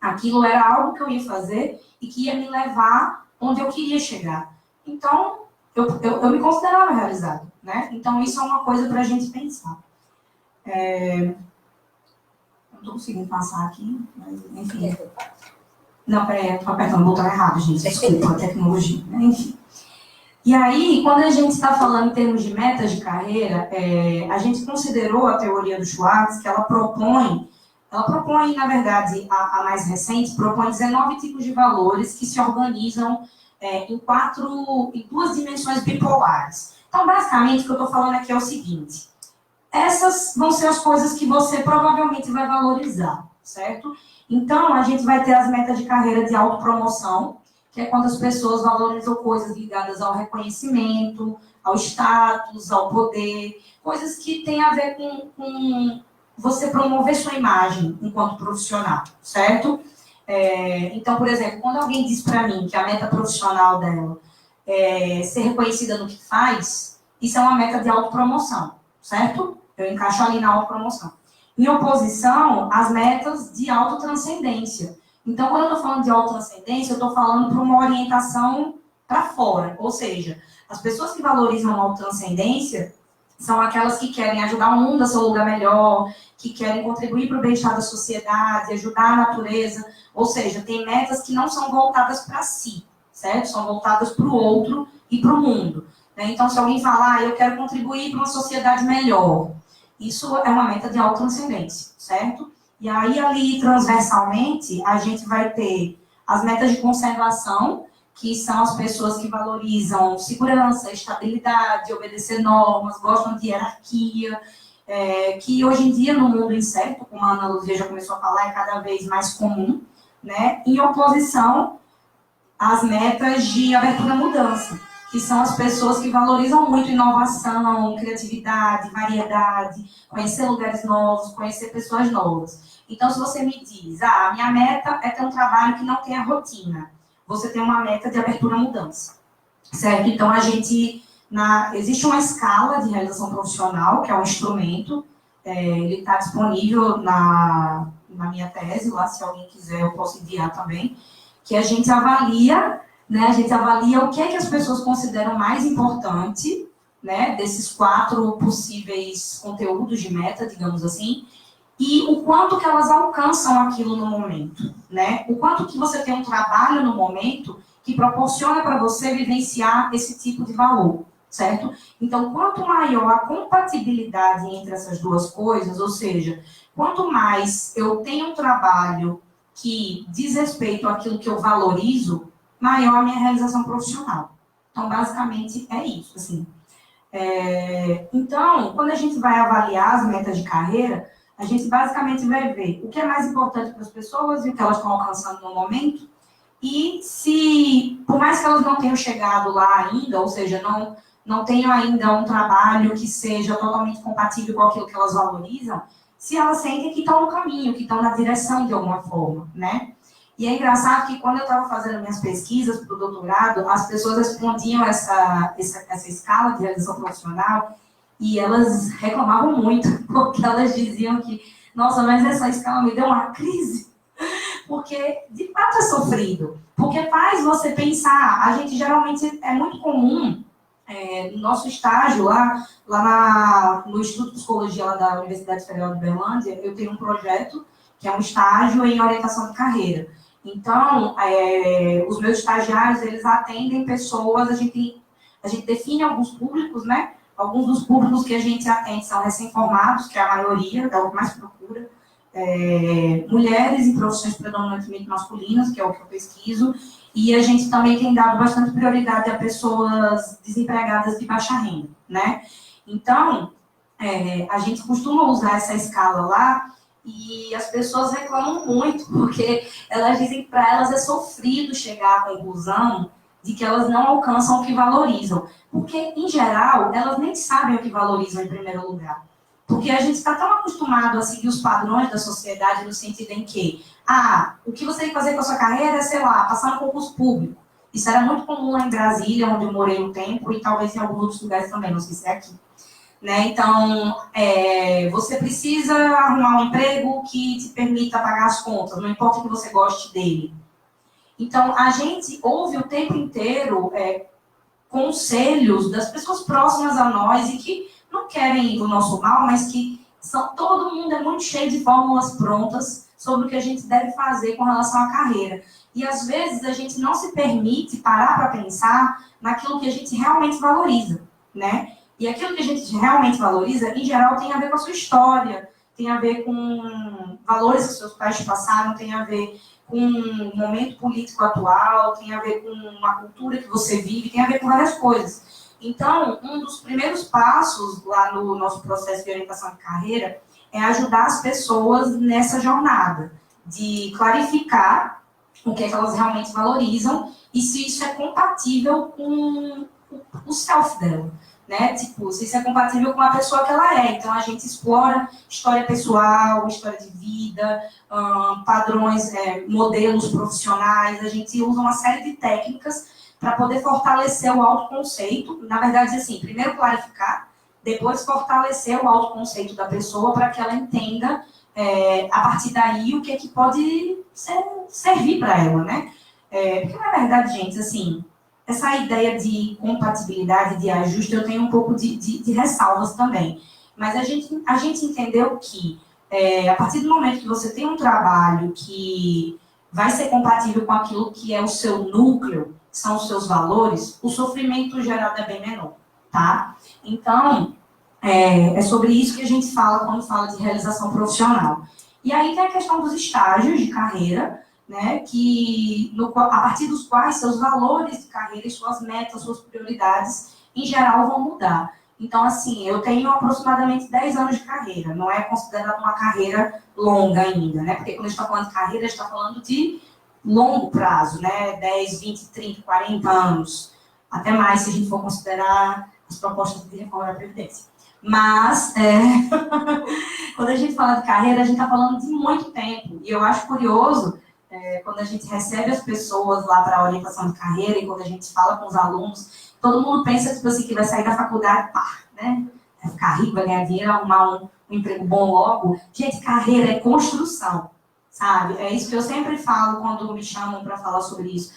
Speaker 3: Aquilo era algo que eu ia fazer e que ia me levar onde eu queria chegar. Então, eu me considerava realizada, né? Então, isso é uma coisa para a gente pensar. Não estou conseguindo passar aqui, mas enfim. Não, peraí, eu estou apertando o botão errado, gente. Desculpa, a tecnologia. Enfim. E aí, quando a gente está falando em termos de metas de carreira, a gente considerou a teoria do Schwartz, que ela propõe, na verdade, a mais recente, propõe 19 tipos de valores que se organizam em 2 dimensões bipolares. Então, basicamente, o que eu estou falando aqui é o seguinte, essas vão ser as coisas que você provavelmente vai valorizar, certo? Então, a gente vai ter as metas de carreira de autopromoção, que é quando as pessoas valorizam coisas ligadas ao reconhecimento, ao status, ao poder, coisas que têm a ver com você promover sua imagem enquanto profissional, certo? Então, por exemplo, quando alguém diz para mim que a meta profissional dela é ser reconhecida no que faz, isso é uma meta de autopromoção, certo? Eu encaixo ali na autopromoção. Em oposição, às metas de autotranscendência. Então, quando eu estou falando de autotranscendência, eu estou falando para uma orientação para fora. Ou seja, as pessoas que valorizam a autotranscendência são aquelas que querem ajudar o mundo a ser um lugar melhor, que querem contribuir para o bem-estar da sociedade, ajudar a natureza. Ou seja, tem metas que não são voltadas para si, certo? São voltadas para o outro e para o mundo. Né? Então, se alguém falar, eu quero contribuir para uma sociedade melhor, isso é uma meta de autotranscendência, certo? E aí, ali, transversalmente, a gente vai ter as metas de conservação, que são as pessoas que valorizam segurança, estabilidade, obedecer normas, gostam de hierarquia, que hoje em dia, no mundo incerto, como a Ana Luzia já começou a falar, é cada vez mais comum, né? Em oposição às metas de abertura à mudança, que são as pessoas que valorizam muito inovação, criatividade, variedade, conhecer lugares novos, conhecer pessoas novas. Então, se você me diz, a minha meta é ter um trabalho que não tenha rotina, você tem uma meta de abertura à mudança, certo? Então, existe uma escala de realização profissional, que é um instrumento, ele está disponível na minha tese, lá, se alguém quiser, eu posso enviar também, que a gente avalia, né, o que é que as pessoas consideram mais importante, né, desses 4 possíveis conteúdos de meta, digamos assim, e o quanto que elas alcançam aquilo no momento, né? O quanto que você tem um trabalho no momento que proporciona para você vivenciar esse tipo de valor, certo? Então, quanto maior a compatibilidade entre essas duas coisas, ou seja, quanto mais eu tenho um trabalho que diz respeito àquilo que eu valorizo, maior a minha realização profissional. Então, basicamente, é isso, assim. Então, quando a gente vai avaliar as metas de carreira, a gente basicamente vai ver o que é mais importante para as pessoas e o que elas estão alcançando no momento. E se, por mais que elas não tenham chegado lá ainda, ou seja, não tenham ainda um trabalho que seja totalmente compatível com aquilo que elas valorizam, se elas sentem que estão no caminho, que estão na direção de alguma forma, né? E é engraçado que quando eu estava fazendo minhas pesquisas para o doutorado, as pessoas respondiam essa escala de realização profissional e elas reclamavam muito, porque elas diziam que, nossa, mas essa escala me deu uma crise, porque de fato é sofrido, porque faz você pensar. A gente geralmente, é muito comum, no nosso estágio lá no Instituto de Psicologia lá da Universidade Federal de Berlândia, eu tenho um projeto que é um estágio em orientação de carreira. Então, os meus estagiários, eles atendem pessoas, a gente define alguns públicos, né? Alguns dos públicos que a gente atende são recém-formados, que é a maioria, é o que mais procura. Mulheres em profissões predominantemente masculinas, que é o que eu pesquiso, e a gente também tem dado bastante prioridade a pessoas desempregadas de baixa renda, né? Então, a gente costuma usar essa escala lá, e as pessoas reclamam muito, porque elas dizem que para elas é sofrido chegar à conclusão de que elas não alcançam o que valorizam. Porque, em geral, elas nem sabem o que valorizam em primeiro lugar. Porque a gente está tão acostumado a seguir os padrões da sociedade no sentido em que, o que você tem que fazer com a sua carreira é, sei lá, passar no concurso público. Isso era muito comum lá em Brasília, onde eu morei um tempo, e talvez em alguns outros lugares também, não sei se é aqui. Né? Então, você precisa arrumar um emprego que te permita pagar as contas, não importa que você goste dele. Então, a gente ouve o tempo inteiro conselhos das pessoas próximas a nós e que não querem o nosso mal, mas que todo mundo é muito cheio de fórmulas prontas sobre o que a gente deve fazer com relação à carreira. E, às vezes, a gente não se permite parar para pensar naquilo que a gente realmente valoriza, né? E aquilo que a gente realmente valoriza, em geral, tem a ver com a sua história, tem a ver com valores que seus pais te passaram, tem a ver com o momento político atual, tem a ver com uma cultura que você vive, tem a ver com várias coisas. Então, um dos primeiros passos lá no nosso processo de orientação de carreira é ajudar as pessoas nessa jornada, de clarificar o que é que elas realmente valorizam e se isso é compatível com o self dela. Né? Tipo, se isso é compatível com a pessoa que ela é. Então, a gente explora história pessoal, história de vida, padrões, modelos profissionais. A gente usa uma série de técnicas para poder fortalecer o autoconceito. Na verdade, assim, primeiro clarificar, depois fortalecer o autoconceito da pessoa para que ela entenda, a partir daí, o que é que pode servir para ela, né? Porque, na verdade, gente, assim, essa ideia de compatibilidade, de ajuste, eu tenho um pouco de ressalvas também. Mas a gente entendeu que, a partir do momento que você tem um trabalho que vai ser compatível com aquilo que é o seu núcleo, são os seus valores, o sofrimento gerado é bem menor, tá? Então, é sobre isso que a gente fala quando fala de realização profissional. E aí tem a questão dos estágios de carreira, né, a partir dos quais seus valores de carreira, suas metas, suas prioridades, em geral, vão mudar. Então, assim, eu tenho aproximadamente 10 anos de carreira, não é considerado uma carreira longa ainda, né, porque quando a gente está falando de carreira, a gente está falando de longo prazo, né, 10, 20, 30, 40 anos, até mais se a gente for considerar as propostas de reforma da Previdência. Mas, quando a gente fala de carreira, a gente está falando de muito tempo, e eu acho curioso quando a gente recebe as pessoas lá para a orientação de carreira e quando a gente fala com os alunos, todo mundo pensa, tipo assim, que vai sair da faculdade, pá, né? Vai ficar rico, vai ganhar dinheiro, arrumar um emprego bom logo. Gente, carreira é construção, sabe? É isso que eu sempre falo quando me chamam para falar sobre isso.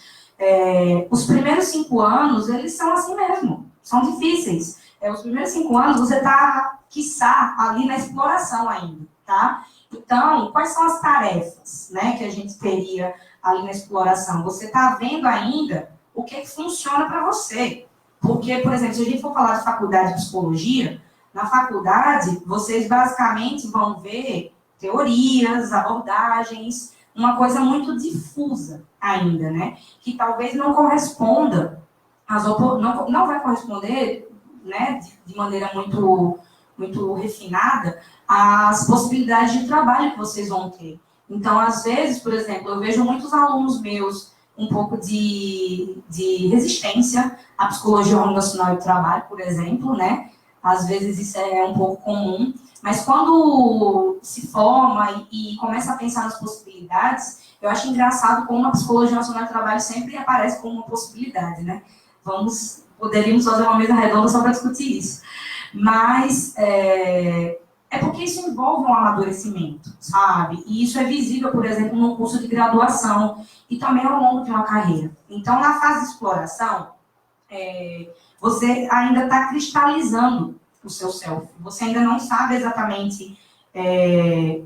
Speaker 3: Os primeiros 5 anos, eles são assim mesmo, são difíceis. Os primeiros 5 anos, você está, quiçá, ali na exploração ainda, tá? Então, quais são as tarefas, né, que a gente teria ali na exploração? Você está vendo ainda o que funciona para você. Porque, por exemplo, se a gente for falar de faculdade de psicologia, na faculdade, vocês basicamente vão ver teorias, abordagens, uma coisa muito difusa ainda, né? Que talvez não corresponda, não vai corresponder, né, de maneira muito refinada às possibilidades de trabalho que vocês vão ter. Então, às vezes, por exemplo, eu vejo muitos alunos meus um pouco de resistência à psicologia organizacional do trabalho, por exemplo, né? Às vezes isso é um pouco comum, mas quando se forma e começa a pensar nas possibilidades, eu acho engraçado como a psicologia nacional do trabalho sempre aparece como uma possibilidade, né? Poderíamos fazer uma mesa redonda só para discutir isso. Mas é porque isso envolve um amadurecimento, sabe? E isso é visível, por exemplo, no curso de graduação e também ao longo de uma carreira. Então, na fase de exploração, você ainda está cristalizando o seu self. Você ainda não sabe exatamente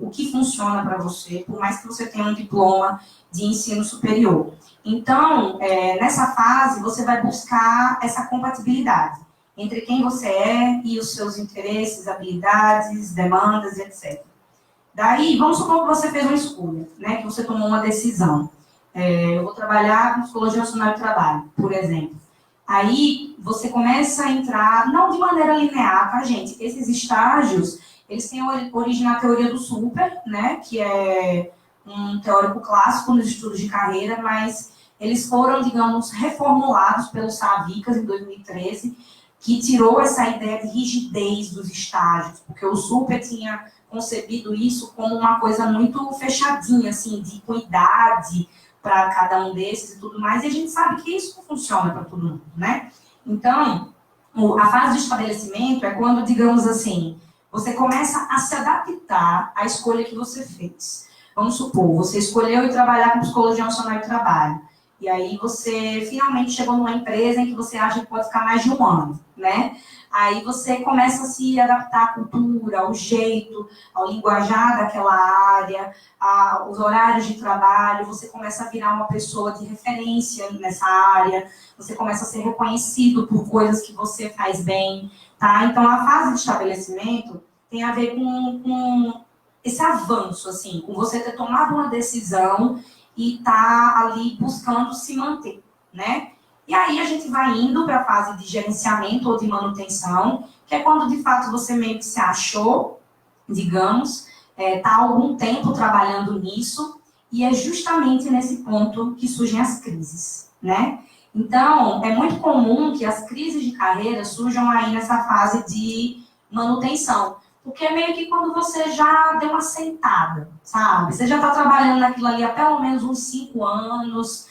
Speaker 3: o que funciona para você, por mais que você tenha um diploma de ensino superior. Então, nessa fase, você vai buscar essa compatibilidade entre quem você é e os seus interesses, habilidades, demandas, etc. Daí, vamos supor que você fez uma escolha, né, que você tomou uma decisão. Eu vou trabalhar com psicologia nacional do trabalho, por exemplo. Aí, você começa a entrar, não de maneira linear, tá, gente? Esses estágios, eles têm origem na teoria do super, né, que é um teórico clássico nos estudos de carreira, mas eles foram, digamos, reformulados pelos Savickas em 2013, que tirou essa ideia de rigidez dos estágios, porque o super tinha concebido isso como uma coisa muito fechadinha, assim, de equidade para cada um desses e tudo mais, e a gente sabe que isso não funciona para todo mundo, né? Então, a fase de estabelecimento é quando, digamos assim, você começa a se adaptar à escolha que você fez. Vamos supor, você escolheu ir trabalhar com psicologia nacional do trabalho. E aí você finalmente chegou numa empresa em que você acha que pode ficar mais de 1 ano, né? Aí você começa a se adaptar à cultura, ao jeito, ao linguajar daquela área, aos horários de trabalho, você começa a virar uma pessoa de referência nessa área, você começa a ser reconhecido por coisas que você faz bem, tá? Então, a fase de estabelecimento tem a ver com esse avanço, assim, com você ter tomado uma decisão e tá ali buscando se manter, né? E aí a gente vai indo para a fase de gerenciamento ou de manutenção, que é quando de fato você meio que se achou, digamos, tá há algum tempo trabalhando nisso, e é justamente nesse ponto que surgem as crises, né? Então, é muito comum que as crises de carreira surjam aí nessa fase de manutenção, porque é meio que quando você já deu uma sentada, sabe? Você já está trabalhando naquilo ali há pelo menos uns 5 anos,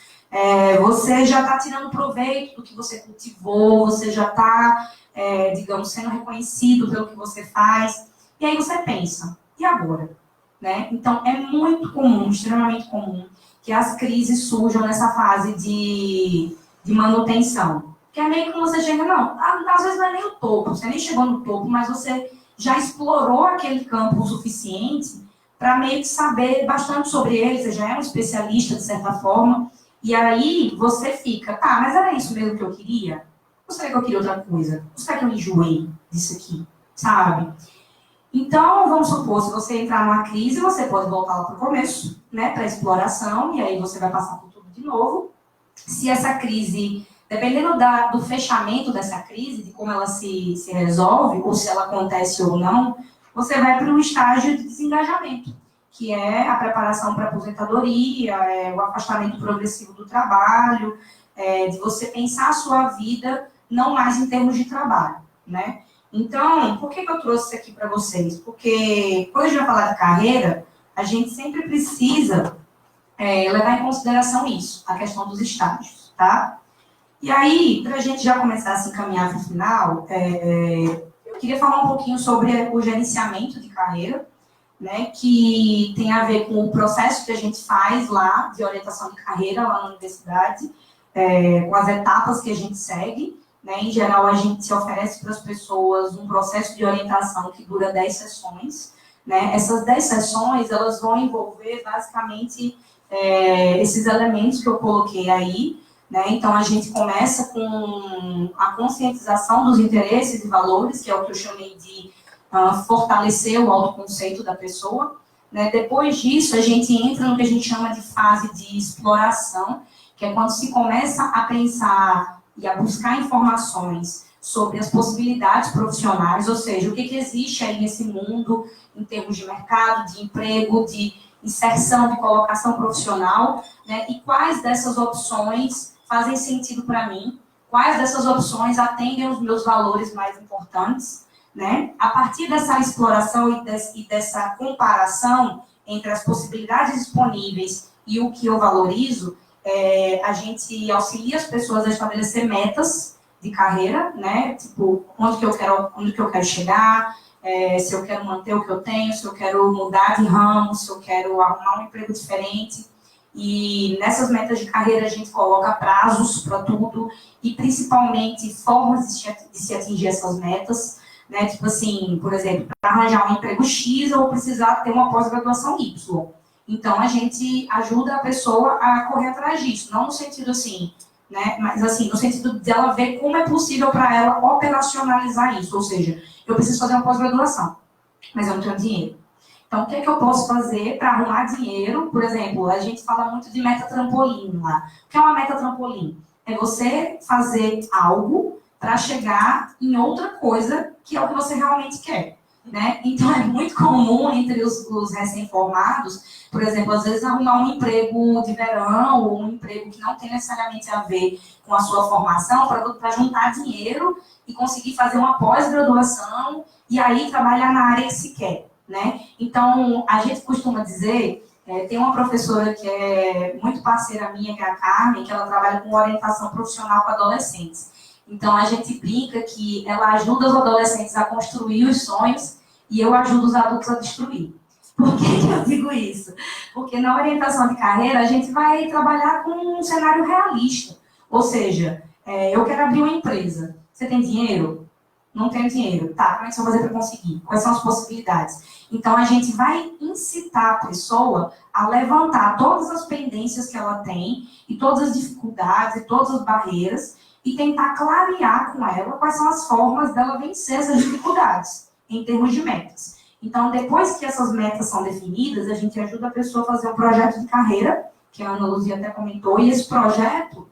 Speaker 3: você já está tirando proveito do que você cultivou, você já está, digamos, sendo reconhecido pelo que você faz, e aí você pensa, e agora? Né? Então, é muito comum, extremamente comum, que as crises surjam nessa fase de manutenção. Que é meio que você chega, não, às vezes não é nem o topo, você nem chegou no topo, mas você já explorou aquele campo o suficiente para meio que saber bastante sobre ele, você já é um especialista de certa forma, e aí você fica, tá, mas era isso mesmo que eu queria? Ou será que eu queria outra coisa? Ou será que eu enjoei disso aqui, sabe? Então, vamos supor, se você entrar numa crise, você pode voltar lá para o começo, né, para exploração, e aí você vai passar por tudo de novo. Se essa crise, dependendo do fechamento dessa crise, de como ela se resolve, ou se ela acontece ou não, você vai para o estágio de desengajamento, que é a preparação para a aposentadoria, o afastamento progressivo do trabalho, de você pensar a sua vida não mais em termos de trabalho, né? Então, por que eu trouxe isso aqui para vocês? Porque quando a gente vai falar de carreira, a gente sempre precisa levar em consideração isso, a questão dos estágios, tá? E aí, para a gente já começar a se encaminhar para o final, eu queria falar um pouquinho sobre o gerenciamento de carreira, né, que tem a ver com o processo que a gente faz lá, de orientação de carreira lá na universidade, com as etapas que a gente segue, né? Em geral, a gente se oferece para as pessoas um processo de orientação que dura 10 sessões, né? Essas 10 sessões, elas vão envolver, basicamente, esses elementos que eu coloquei aí, né? Então, a gente começa com a conscientização dos interesses e valores, que é o que eu chamei de fortalecer o autoconceito da pessoa, né? Depois disso, a gente entra no que a gente chama de fase de exploração, que é quando se começa a pensar e a buscar informações sobre as possibilidades profissionais, ou seja, o que existe aí nesse mundo em termos de mercado, de emprego, de inserção, de colocação profissional, né? E quais dessas opções fazem sentido para mim, quais dessas opções atendem os meus valores mais importantes, né? A partir dessa exploração e dessa comparação entre as possibilidades disponíveis e o que eu valorizo, a gente auxilia as pessoas a estabelecer metas de carreira, né? Tipo, onde que eu quero chegar, se eu quero manter o que eu tenho, se eu quero mudar de ramo, se eu quero arrumar um emprego diferente. E nessas metas de carreira a gente coloca prazos para tudo e principalmente formas de se atingir essas metas, né? Tipo assim, por exemplo, para arranjar um emprego X eu vou precisar ter uma pós-graduação Y. Então a gente ajuda a pessoa a correr atrás disso, não no sentido assim, né? Mas assim, no sentido de ela ver como é possível para ela operacionalizar isso, ou seja, eu preciso fazer uma pós-graduação, mas eu não tenho dinheiro. Então, o que é que eu posso fazer para arrumar dinheiro? Por exemplo, a gente fala muito de meta trampolim lá. O que é uma meta trampolim? É você fazer algo para chegar em outra coisa que é o que você realmente quer, né? Então, é muito comum entre os recém-formados, por exemplo, às vezes arrumar um emprego de verão ou um emprego que não tem necessariamente a ver com a sua formação para juntar dinheiro e conseguir fazer uma pós-graduação e aí trabalhar na área que se quer, né? Então, a gente costuma dizer, tem uma professora que é muito parceira minha, que é a Carmen, que ela trabalha com orientação profissional para adolescentes. Então, a gente brinca que ela ajuda os adolescentes a construir os sonhos e eu ajudo os adultos a destruir. Por que eu digo isso? Porque na orientação de carreira, a gente vai trabalhar com um cenário realista. Ou seja, eu quero abrir uma empresa. Você tem dinheiro? Não tenho dinheiro. Tá, como é que você vai fazer para conseguir? Quais são as possibilidades? Então, a gente vai incitar a pessoa a levantar todas as pendências que ela tem e todas as dificuldades e todas as barreiras e tentar clarear com ela quais são as formas dela vencer essas dificuldades em termos de metas. Então, depois que essas metas são definidas, a gente ajuda a pessoa a fazer um projeto de carreira, que a Ana Luzia até comentou, e esse projeto,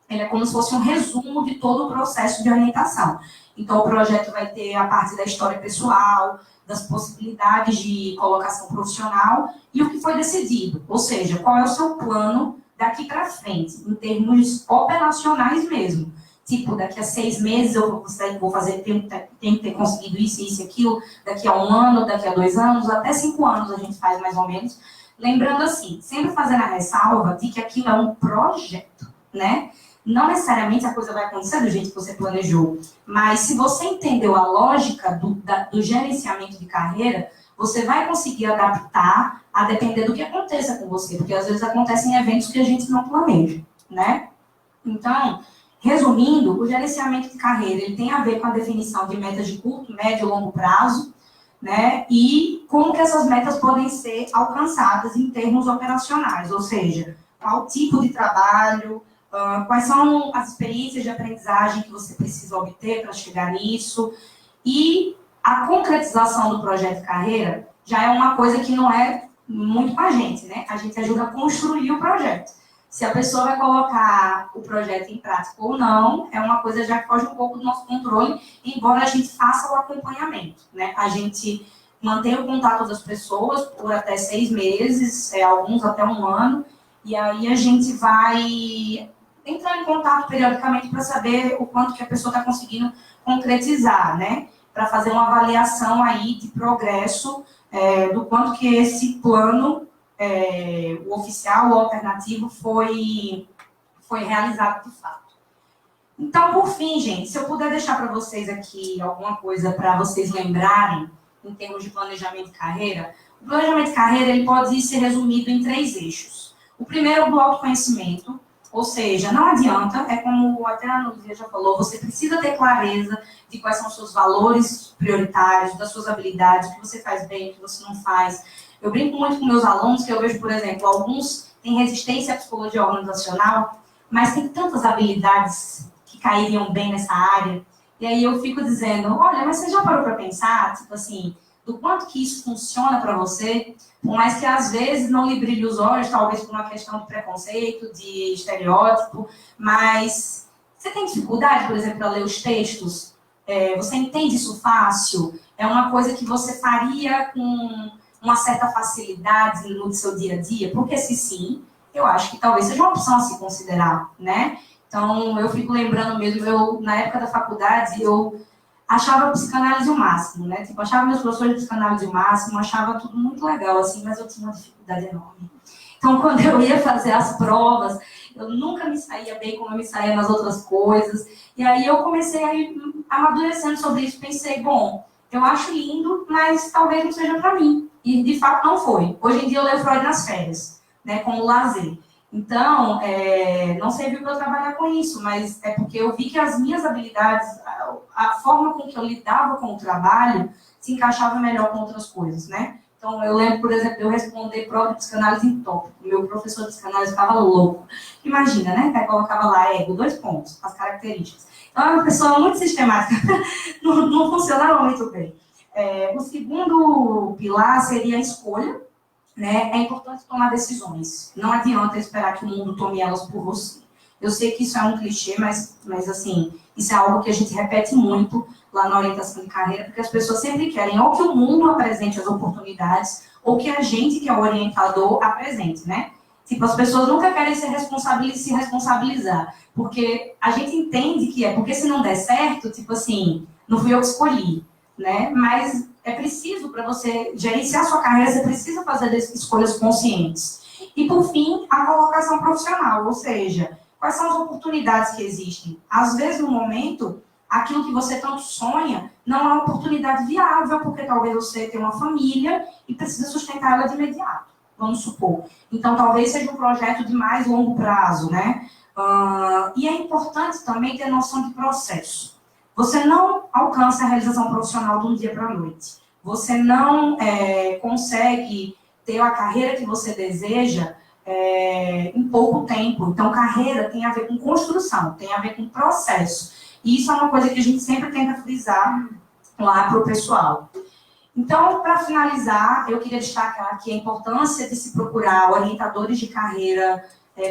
Speaker 3: ele é como se fosse um resumo de todo o processo de orientação. Então, o projeto vai ter a parte da história pessoal, das possibilidades de colocação profissional e o que foi decidido. Ou seja, qual é o seu plano daqui para frente, em termos operacionais mesmo. Tipo, daqui a 6 meses eu vou fazer, tenho que ter conseguido isso, isso e aquilo, daqui a 1 ano, daqui a 2 anos, até 5 anos a gente faz mais ou menos. Lembrando assim, sempre fazendo a ressalva de que aquilo é um projeto, né? Não necessariamente a coisa vai acontecer do jeito que você planejou, mas se você entendeu a lógica do gerenciamento de carreira, você vai conseguir adaptar a depender do que aconteça com você, porque às vezes acontecem eventos que a gente não planeja, né? Então, resumindo, o gerenciamento de carreira ele tem a ver com a definição de metas de curto, médio e longo prazo, né? E como que essas metas podem ser alcançadas em termos operacionais, ou seja, qual tipo de trabalho, quais são as experiências de aprendizagem que você precisa obter para chegar nisso. E a concretização do projeto de carreira já é uma coisa que não é muito com a gente, né? A gente ajuda a construir o projeto. Se a pessoa vai colocar o projeto em prática ou não, é uma coisa já que foge um pouco do nosso controle, embora a gente faça o acompanhamento, né? A gente mantém o contato das pessoas por até 6 meses, alguns até 1 ano, e aí a gente vai entrar em contato periodicamente para saber o quanto que a pessoa está conseguindo concretizar, né? Para fazer uma avaliação aí de progresso do quanto que esse plano o oficial, o alternativo, foi realizado de fato. Então, por fim, gente, se eu puder deixar para vocês aqui alguma coisa para vocês lembrarem, em termos de planejamento de carreira, o planejamento de carreira ele pode ser resumido em 3 eixos. O primeiro é o do autoconhecimento, ou seja, não adianta, é como até a Nuzia já falou, você precisa ter clareza de quais são os seus valores prioritários, das suas habilidades, o que você faz bem, o que você não faz. Eu brinco muito com meus alunos, que eu vejo, por exemplo, alguns têm resistência à psicologia organizacional, mas tem tantas habilidades que cairiam bem nessa área. E aí eu fico dizendo, olha, mas você já parou para pensar, tipo assim, do quanto que isso funciona para você, por mais que às vezes não lhe brilhe os olhos, talvez por uma questão de preconceito, de estereótipo, mas você tem dificuldade, por exemplo, para ler os textos? Você entende isso fácil? É uma coisa que você faria com uma certa facilidade no seu dia a dia? Porque se sim, eu acho que talvez seja uma opção a se considerar, né? Então, eu fico lembrando mesmo, na época da faculdade, eu achava a psicanálise o máximo, né? Tipo, achava meus professores de psicanálise o máximo, achava tudo muito legal, assim, mas eu tinha uma dificuldade enorme. Então, quando eu ia fazer as provas, eu nunca me saía bem como eu me saía nas outras coisas. E aí eu comecei a ir amadurecendo sobre isso, pensei, bom, eu acho lindo, mas talvez não seja para mim. E, de fato, não foi. Hoje em dia eu leio Freud nas férias, né, como lazer. Então, não serviu para eu trabalhar com isso, mas é porque eu vi que as minhas habilidades, a forma com que eu lidava com o trabalho, se encaixava melhor com outras coisas, né? Então, eu lembro, por exemplo, de eu responder prova de psicanálise em tópico. O meu professor de psicanálise ficava louco. Imagina, né? Que aí colocava lá, 2 pontos, as características. Então, é uma pessoa muito sistemática. não funcionava muito bem. O segundo pilar seria a escolha. Né? É importante tomar decisões. Não adianta esperar que o mundo tome elas por você. Eu sei que isso é um clichê, mas assim, isso é algo que a gente repete muito lá na orientação de carreira, porque as pessoas sempre querem ou que o mundo apresente as oportunidades, ou que a gente, que é o orientador, apresente, né? Tipo, as pessoas nunca querem se responsabilizar, porque a gente entende que porque se não der certo, tipo assim, não fui eu que escolhi, né? Mas é preciso, para você gerenciar sua carreira, você precisa fazer escolhas conscientes. E, por fim, a colocação profissional, ou seja, quais são as oportunidades que existem. Às vezes, no momento, aquilo que você tanto sonha não é uma oportunidade viável, porque talvez você tenha uma família e precisa sustentar ela de imediato, vamos supor. Então, talvez seja um projeto de mais longo prazo, né? E é importante também ter noção de processo. Você não alcança a realização profissional de um dia para a noite. Você não consegue ter a carreira que você deseja em pouco tempo. Então, carreira tem a ver com construção, tem a ver com processo. E isso é uma coisa que a gente sempre tenta frisar lá para o pessoal. Então, para finalizar, eu queria destacar aqui a importância de se procurar orientadores de carreira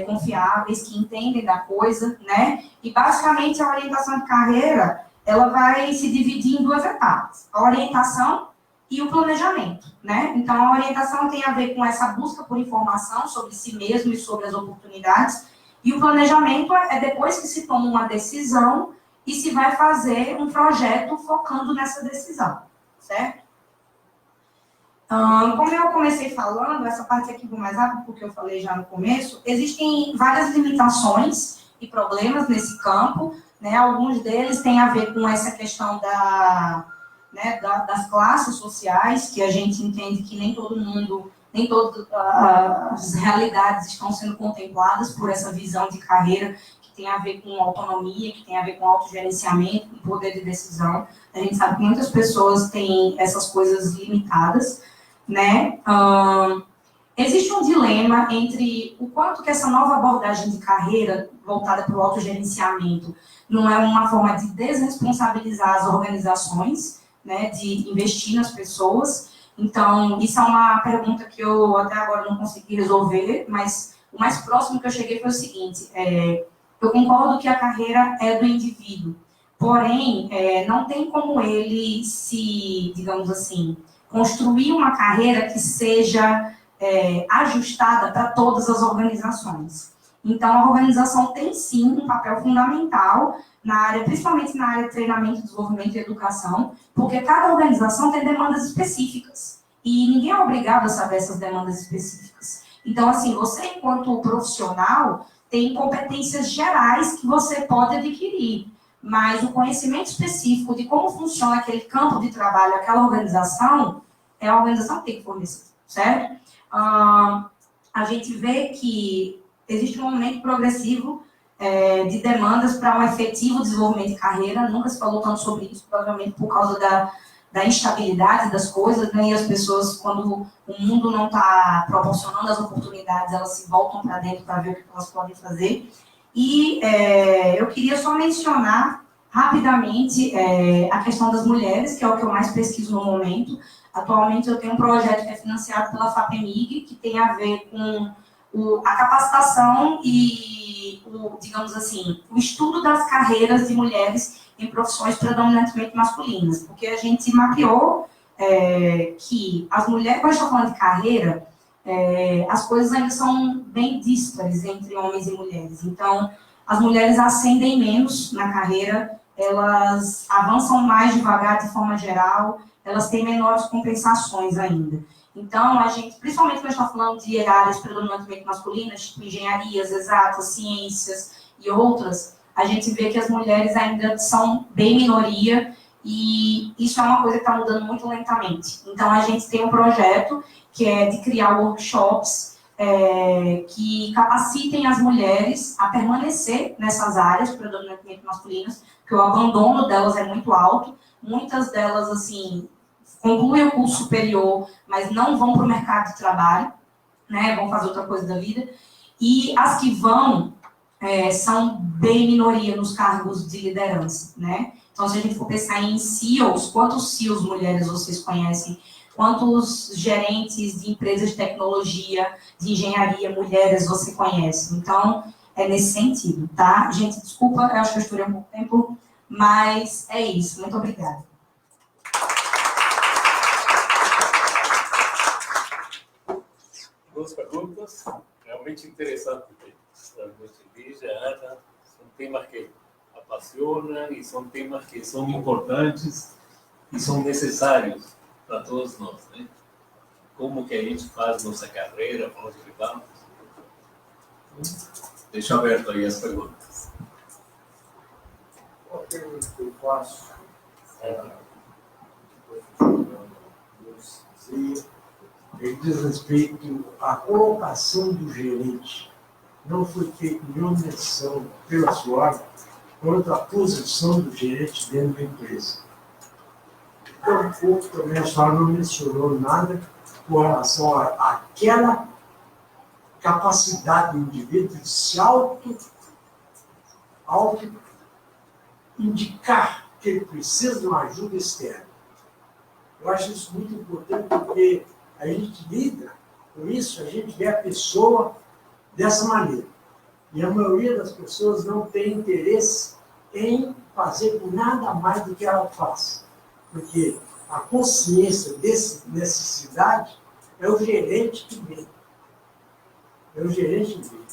Speaker 3: confiáveis, que entendem da coisa, né? E, basicamente, a orientação de carreira ela vai se dividir em 2 etapas. A orientação e o planejamento, né? Então, a orientação tem a ver com essa busca por informação sobre si mesmo e sobre as oportunidades. E o planejamento é depois que se toma uma decisão e se vai fazer um projeto focando nessa decisão, certo? Como eu comecei falando, essa parte aqui vou mais rápido, porque eu falei já no começo, existem várias limitações e problemas nesse campo, né? Alguns deles têm a ver com essa questão das classes sociais, que a gente entende que nem todas as realidades estão sendo contempladas por essa visão de carreira que tem a ver com autonomia, que tem a ver com autogerenciamento, com poder de decisão. A gente sabe que muitas pessoas têm essas coisas limitadas, né? Existe um dilema entre o quanto que essa nova abordagem de carreira voltada para o autogerenciamento não é uma forma de desresponsabilizar as organizações, né, de investir nas pessoas. Então, isso é uma pergunta que eu até agora não consegui resolver, mas o mais próximo que eu cheguei foi o seguinte, eu concordo que a carreira é do indivíduo, porém, não tem como ele se, digamos assim, construir uma carreira que seja ajustada para todas as organizações. Então, a organização tem, sim, um papel fundamental na área, principalmente na área de treinamento, desenvolvimento e educação, porque cada organização tem demandas específicas. e ninguém é obrigado a saber essas demandas específicas. Então, assim, você, enquanto profissional, tem competências gerais que você pode adquirir, mas o conhecimento específico de como funciona aquele campo de trabalho, aquela organização, é a organização que tem que fornecer, certo? A gente vê que existe um aumento progressivo de demandas para um efetivo desenvolvimento de carreira. Nunca se falou tanto sobre isso, provavelmente por causa da instabilidade das coisas, né? E as pessoas, quando o mundo não está proporcionando as oportunidades, elas se voltam para dentro para ver o que elas podem fazer. E eu queria só mencionar rapidamente a questão das mulheres, que é o que eu mais pesquiso no momento. Atualmente eu tenho um projeto que é financiado pela FAPEMIG, que tem a ver com a capacitação e, digamos assim, o estudo das carreiras de mulheres em profissões predominantemente masculinas. Porque a gente mapeou que as mulheres, quando a gente está falando de carreira, as coisas ainda são bem díspares entre homens e mulheres. Então, as mulheres ascendem menos na carreira, elas avançam mais devagar de forma geral, elas têm menores compensações ainda. Então, a gente, principalmente quando a gente está falando de áreas predominantemente masculinas, tipo engenharias, exatas, ciências e outras, a gente vê que as mulheres ainda são bem minoria e isso é uma coisa que está mudando muito lentamente. Então, a gente tem um projeto que é de criar workshops que capacitem as mulheres a permanecer nessas áreas predominantemente masculinas, porque o abandono delas é muito alto. Muitas delas, assim, concluem o curso superior, mas não vão para o mercado de trabalho, né? Vão fazer outra coisa da vida. E as que vão são bem minoria nos cargos de liderança, né? Então, se a gente for pensar em CEOs, quantos CEOs mulheres vocês conhecem? Quantos gerentes de empresas de tecnologia, de engenharia, mulheres você conhece? Então, é nesse sentido, tá? Gente, desculpa, eu acho que eu estourei um pouco tempo, mas é isso. Muito obrigada.
Speaker 1: Duas perguntas, realmente interessantes. Lígia, Ana, são temas que apaixonam e são temas que são importantes e são necessários para todos nós, né? Como que a gente faz nossa carreira, para onde vamos. Deixa aberto aí as perguntas.
Speaker 4: Uma pergunta que eu faço diz respeito à colocação do gerente. Não foi feita nenhuma menção pela SWOG quanto à posição do gerente dentro da empresa. Então, um pouco também a senhora não mencionou nada com relação àquela capacidade do indivíduo de se auto-indicar que ele precisa de uma ajuda externa. Eu acho isso muito importante porque a gente lida com isso, a gente vê a pessoa dessa maneira. E a maioria das pessoas não tem interesse em fazer nada mais do que ela faz. Porque a consciência dessa necessidade é o gerente que vê. É o gerente que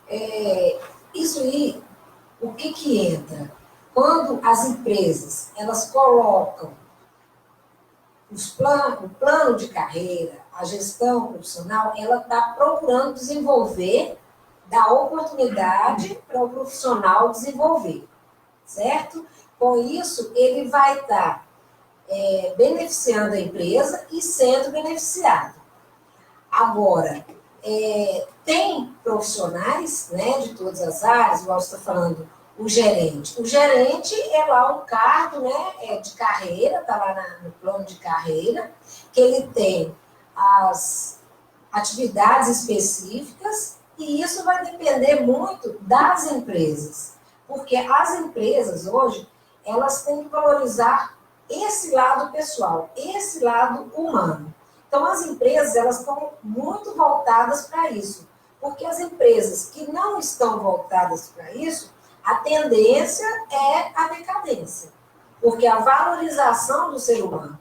Speaker 4: vê.
Speaker 2: Isso aí, o que entra? Quando as empresas, elas colocam o plano de carreira, a gestão profissional, ela está procurando desenvolver, dar oportunidade para o profissional desenvolver, certo? Com isso, ele vai estar beneficiando a empresa e sendo beneficiado. Agora, tem profissionais, né, de todas as áreas, igual você está falando, o gerente. O gerente é lá um cargo, né, de carreira, está lá no plano de carreira, que ele tem as atividades específicas e isso vai depender muito das empresas. Porque as empresas hoje, elas têm que valorizar esse lado pessoal, esse lado humano. Então, as empresas, elas estão muito voltadas para isso. Porque as empresas que não estão voltadas para isso, a tendência é a decadência. Porque a valorização do ser humano,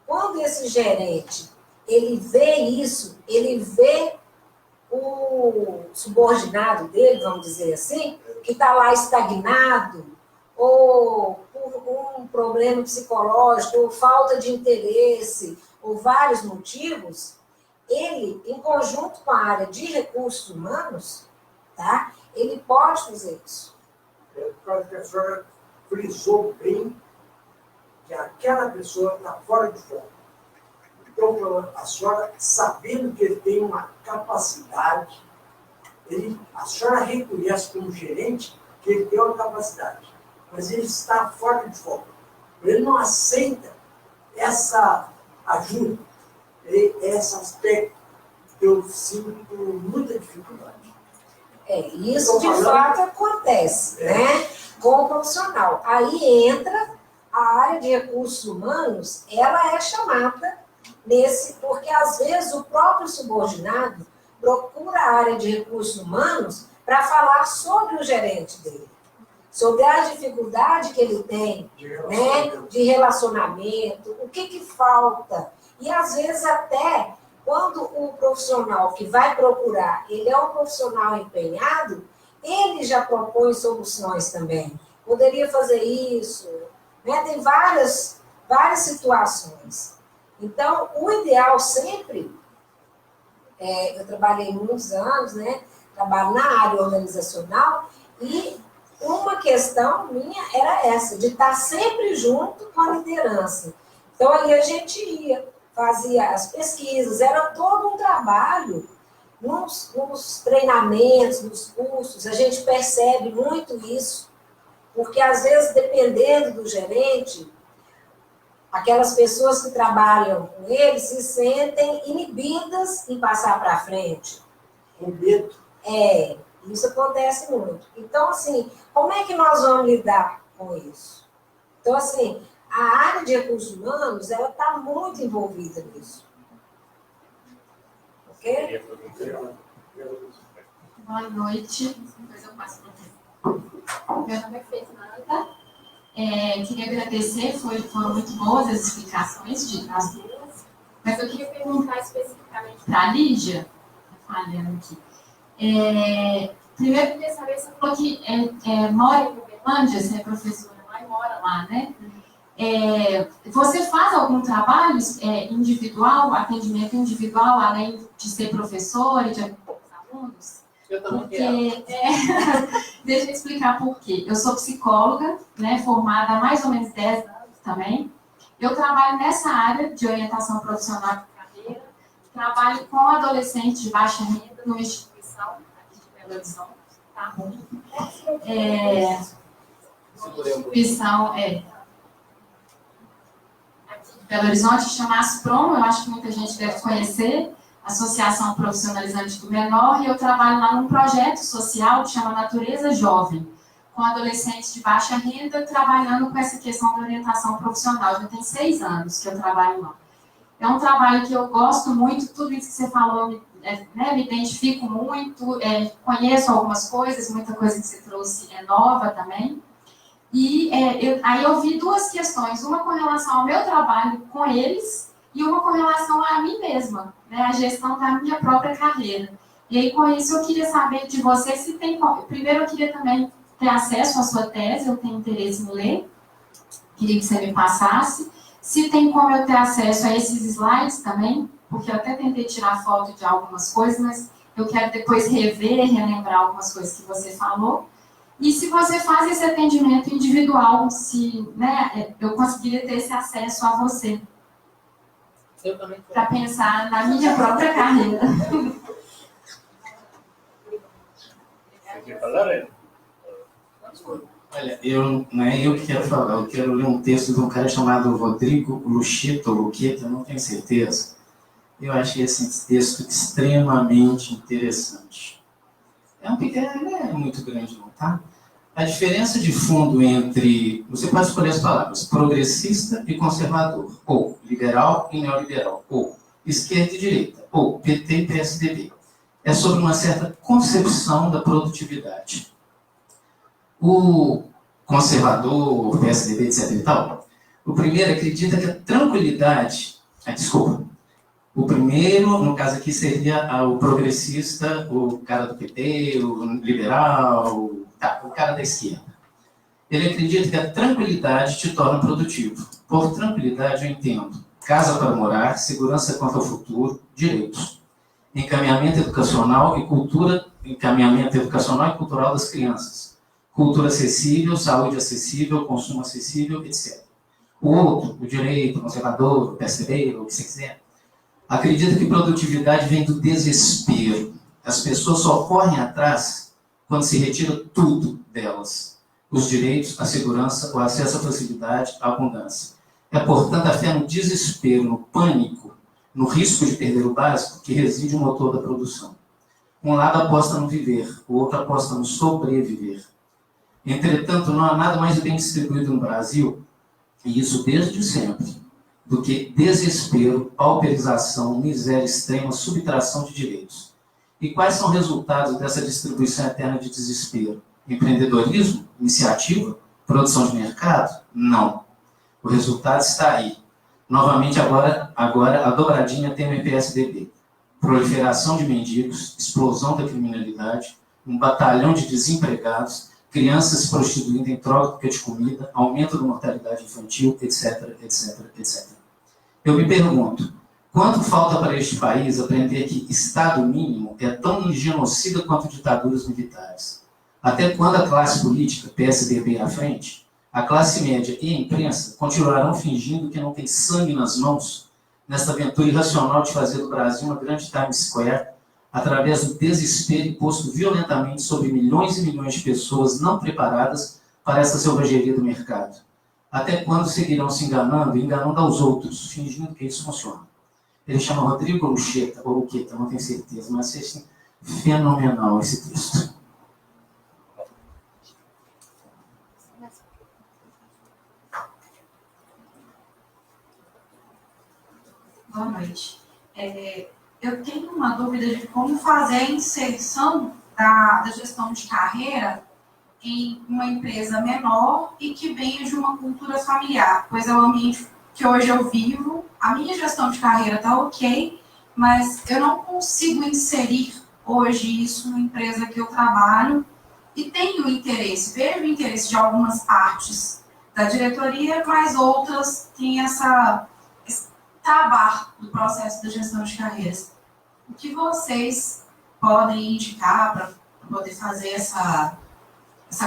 Speaker 2: quando esse gerente, ele vê isso, ele vê o subordinado dele, vamos dizer assim, que está lá estagnado, ou por um problema psicológico, ou falta de interesse, ou vários motivos, ele, em conjunto com a área de recursos humanos, tá? Ele pode fazer isso.
Speaker 4: Por causa que a senhora frisou bem que aquela pessoa está fora de foco. Então, a senhora, sabendo que ele tem uma capacidade, a senhora reconhece como gerente que ele tem uma capacidade, mas ele está fora de foco. Ele não aceita essa ajuda, esse aspecto que eu sinto com muita dificuldade.
Speaker 2: Isso de fato acontece, né? Com o profissional. Aí entra a área de recursos humanos, ela é chamada porque às vezes o próprio subordinado procura a área de recursos humanos para falar sobre o gerente dele, sobre a dificuldade que ele tem, né, de relacionamento, o que falta. E às vezes até quando o profissional que vai procurar, ele é um profissional empenhado, ele já propõe soluções também. Poderia fazer isso, né? Tem várias situações. Então, o ideal sempre, eu trabalhei muitos anos, né? Trabalho na área organizacional, e uma questão minha era essa, de estar sempre junto com a liderança. Então, aí a gente ia, fazia as pesquisas, era todo um trabalho nos treinamentos, nos cursos, a gente percebe muito isso, porque às vezes, dependendo do gerente, aquelas pessoas que trabalham com ele se sentem inibidas em passar para frente.
Speaker 4: Com medo.
Speaker 2: Isso acontece muito. Então, assim, como é que nós vamos lidar com isso? Então, assim, a área de recursos humanos, ela está muito envolvida nisso. Ok?
Speaker 5: Boa noite. Depois eu passo para você. Meu nome é Fernanda. Queria agradecer, foram muito boas as explicações das duas, mas eu queria perguntar especificamente para a Lígia, falhando aqui. Primeiro, eu queria saber, você falou que mora em Uberlândia, você é professora lá e mora lá, né? Você faz algum trabalho individual, atendimento individual, além de ser professora e de atender os alunos?
Speaker 1: Eu também
Speaker 5: Porque, deixa eu explicar por quê. Eu sou psicóloga, né, formada há mais ou menos 10 anos também. Eu trabalho nessa área de orientação profissional de carreira, trabalho com adolescentes de baixa renda numa instituição aqui de Belo Horizonte, tá ruim. Instituição aqui de Belo Horizonte, chama Aspromo, eu acho que muita gente deve conhecer. Associação Profissionalizante do Menor, e eu trabalho lá num projeto social que chama Natureza Jovem, com adolescentes de baixa renda, trabalhando com essa questão da orientação profissional. Já tem 6 anos que eu trabalho lá. É um trabalho que eu gosto muito, tudo isso que você falou, me identifico muito, conheço algumas coisas, muita coisa que você trouxe é nova também. E aí eu vi 2 questões, uma com relação ao meu trabalho com eles, e uma com relação a mim mesma, né, a gestão da minha própria carreira. E aí, com isso, eu queria saber de você se tem... Primeiro, eu queria também ter acesso à sua tese, eu tenho interesse em ler, queria que você me passasse. Se tem como eu ter acesso a esses slides também, porque eu até tentei tirar foto de algumas coisas, mas eu quero depois rever e relembrar algumas coisas que você falou. E se você faz esse atendimento individual, se, né, eu conseguiria ter esse acesso a você. Para pensar na minha própria carreira.
Speaker 1: Você quer falar?
Speaker 6: Olha, não é eu que quero falar, eu quero ler um texto de um cara chamado Rodrigo Luchito, Luqueta, não tenho certeza. Eu achei esse texto extremamente interessante. Não é muito grande, não, tá? A diferença de fundo entre, você pode escolher as palavras, progressista e conservador, ou liberal e neoliberal, ou esquerda e direita, ou PT e PSDB. É sobre uma certa concepção da produtividade. O conservador, o PSDB, etc. e tal, o primeiro acredita que a tranquilidade, o primeiro, no caso aqui, seria o progressista, o cara do PT, o liberal, o cara da esquerda. Ele acredita que a tranquilidade te torna produtivo. Por tranquilidade eu entendo casa para morar, segurança quanto ao futuro, direitos. Encaminhamento educacional e cultura, encaminhamento educacional e cultural das crianças. Cultura acessível, saúde acessível, consumo acessível, etc. O outro, o direito, o conservador, o PSDB, o que você quiser, acredita que produtividade vem do desespero. As pessoas só correm atrás quando se retira tudo delas. Os direitos, a segurança, o acesso à facilidade, a abundância. É, portanto, a fé no desespero, no pânico, no risco de perder o básico, que reside o motor da produção. Um lado aposta no viver, o outro aposta no sobreviver. Entretanto, não há nada mais bem distribuído no Brasil, e isso desde sempre, do que desespero, pauperização, miséria extrema, subtração de direitos. E quais são os resultados dessa distribuição eterna de desespero? Empreendedorismo? Iniciativa? Produção de mercado? Não. O resultado está aí. Novamente, agora a dobradinha tem o PSDB. Proliferação de mendigos, explosão da criminalidade, um batalhão de desempregados, crianças se prostituindo em troca de comida, aumento da mortalidade infantil, etc, etc, etc. Eu me pergunto, quanto falta para este país aprender que Estado mínimo é tão genocida quanto ditaduras militares? Até quando a classe política, PSDB à frente, a classe média e a imprensa continuarão fingindo que não tem sangue nas mãos nesta aventura irracional de fazer do Brasil uma grande Times Square através do desespero imposto violentamente sobre milhões e milhões de pessoas não preparadas para essa selvageria do mercado? Até quando seguirão se enganando e enganando aos outros, fingindo que isso funciona? Ele chama Rodrigo Lucheta, ou Luqueta, não tenho certeza, mas é fenomenal esse texto.
Speaker 3: Boa noite. Eu tenho uma dúvida de como fazer a inserção da gestão de carreira em uma empresa menor e que venha de uma cultura familiar, pois é o ambiente que hoje eu vivo. A minha gestão de carreira está ok, mas eu não consigo inserir hoje isso na empresa que eu trabalho e tenho interesse, vejo o interesse de algumas partes da diretoria, mas outras têm esse trabalho do processo da gestão de carreiras. O que vocês podem indicar para poder fazer essa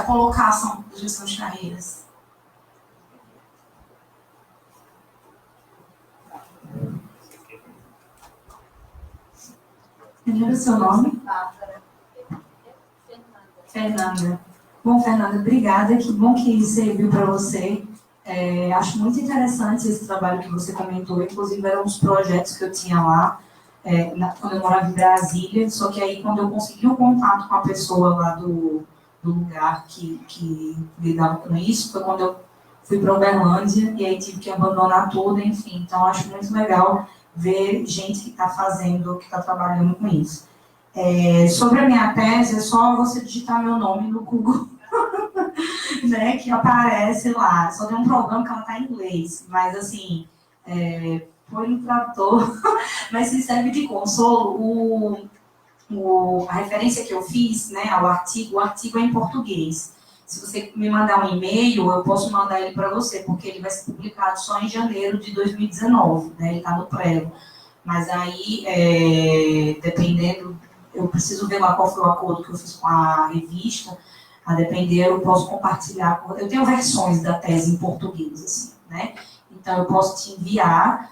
Speaker 3: colocação da gestão de carreiras? Primeiro, seu nome? Fernanda. Bom, Fernanda, obrigada. Que bom que serviu para você. Acho muito interessante esse trabalho que você comentou. Inclusive, eram uns projetos que eu tinha lá, quando eu morava em Brasília. Só que aí, quando eu consegui o contato com a pessoa lá do lugar que lidava com isso, foi quando eu fui para Uberlândia e aí tive que abandonar tudo, enfim. Então, acho muito legal ver gente que está fazendo, que está trabalhando com isso. Sobre a minha tese, é só você digitar meu nome no Google, né, que aparece lá. Só tem um problema que ela está em inglês, mas assim, por um trator, mas se serve de consolo, a referência que eu fiz, né, o artigo é em português. Se você me mandar um e-mail, eu posso mandar ele para você, porque ele vai ser publicado só em janeiro de 2019, né, ele está no prego. Mas aí, dependendo, eu preciso ver lá qual foi o acordo que eu fiz com a revista, a depender, eu posso compartilhar. Eu tenho versões da tese em português, assim, né? Então, eu posso te enviar.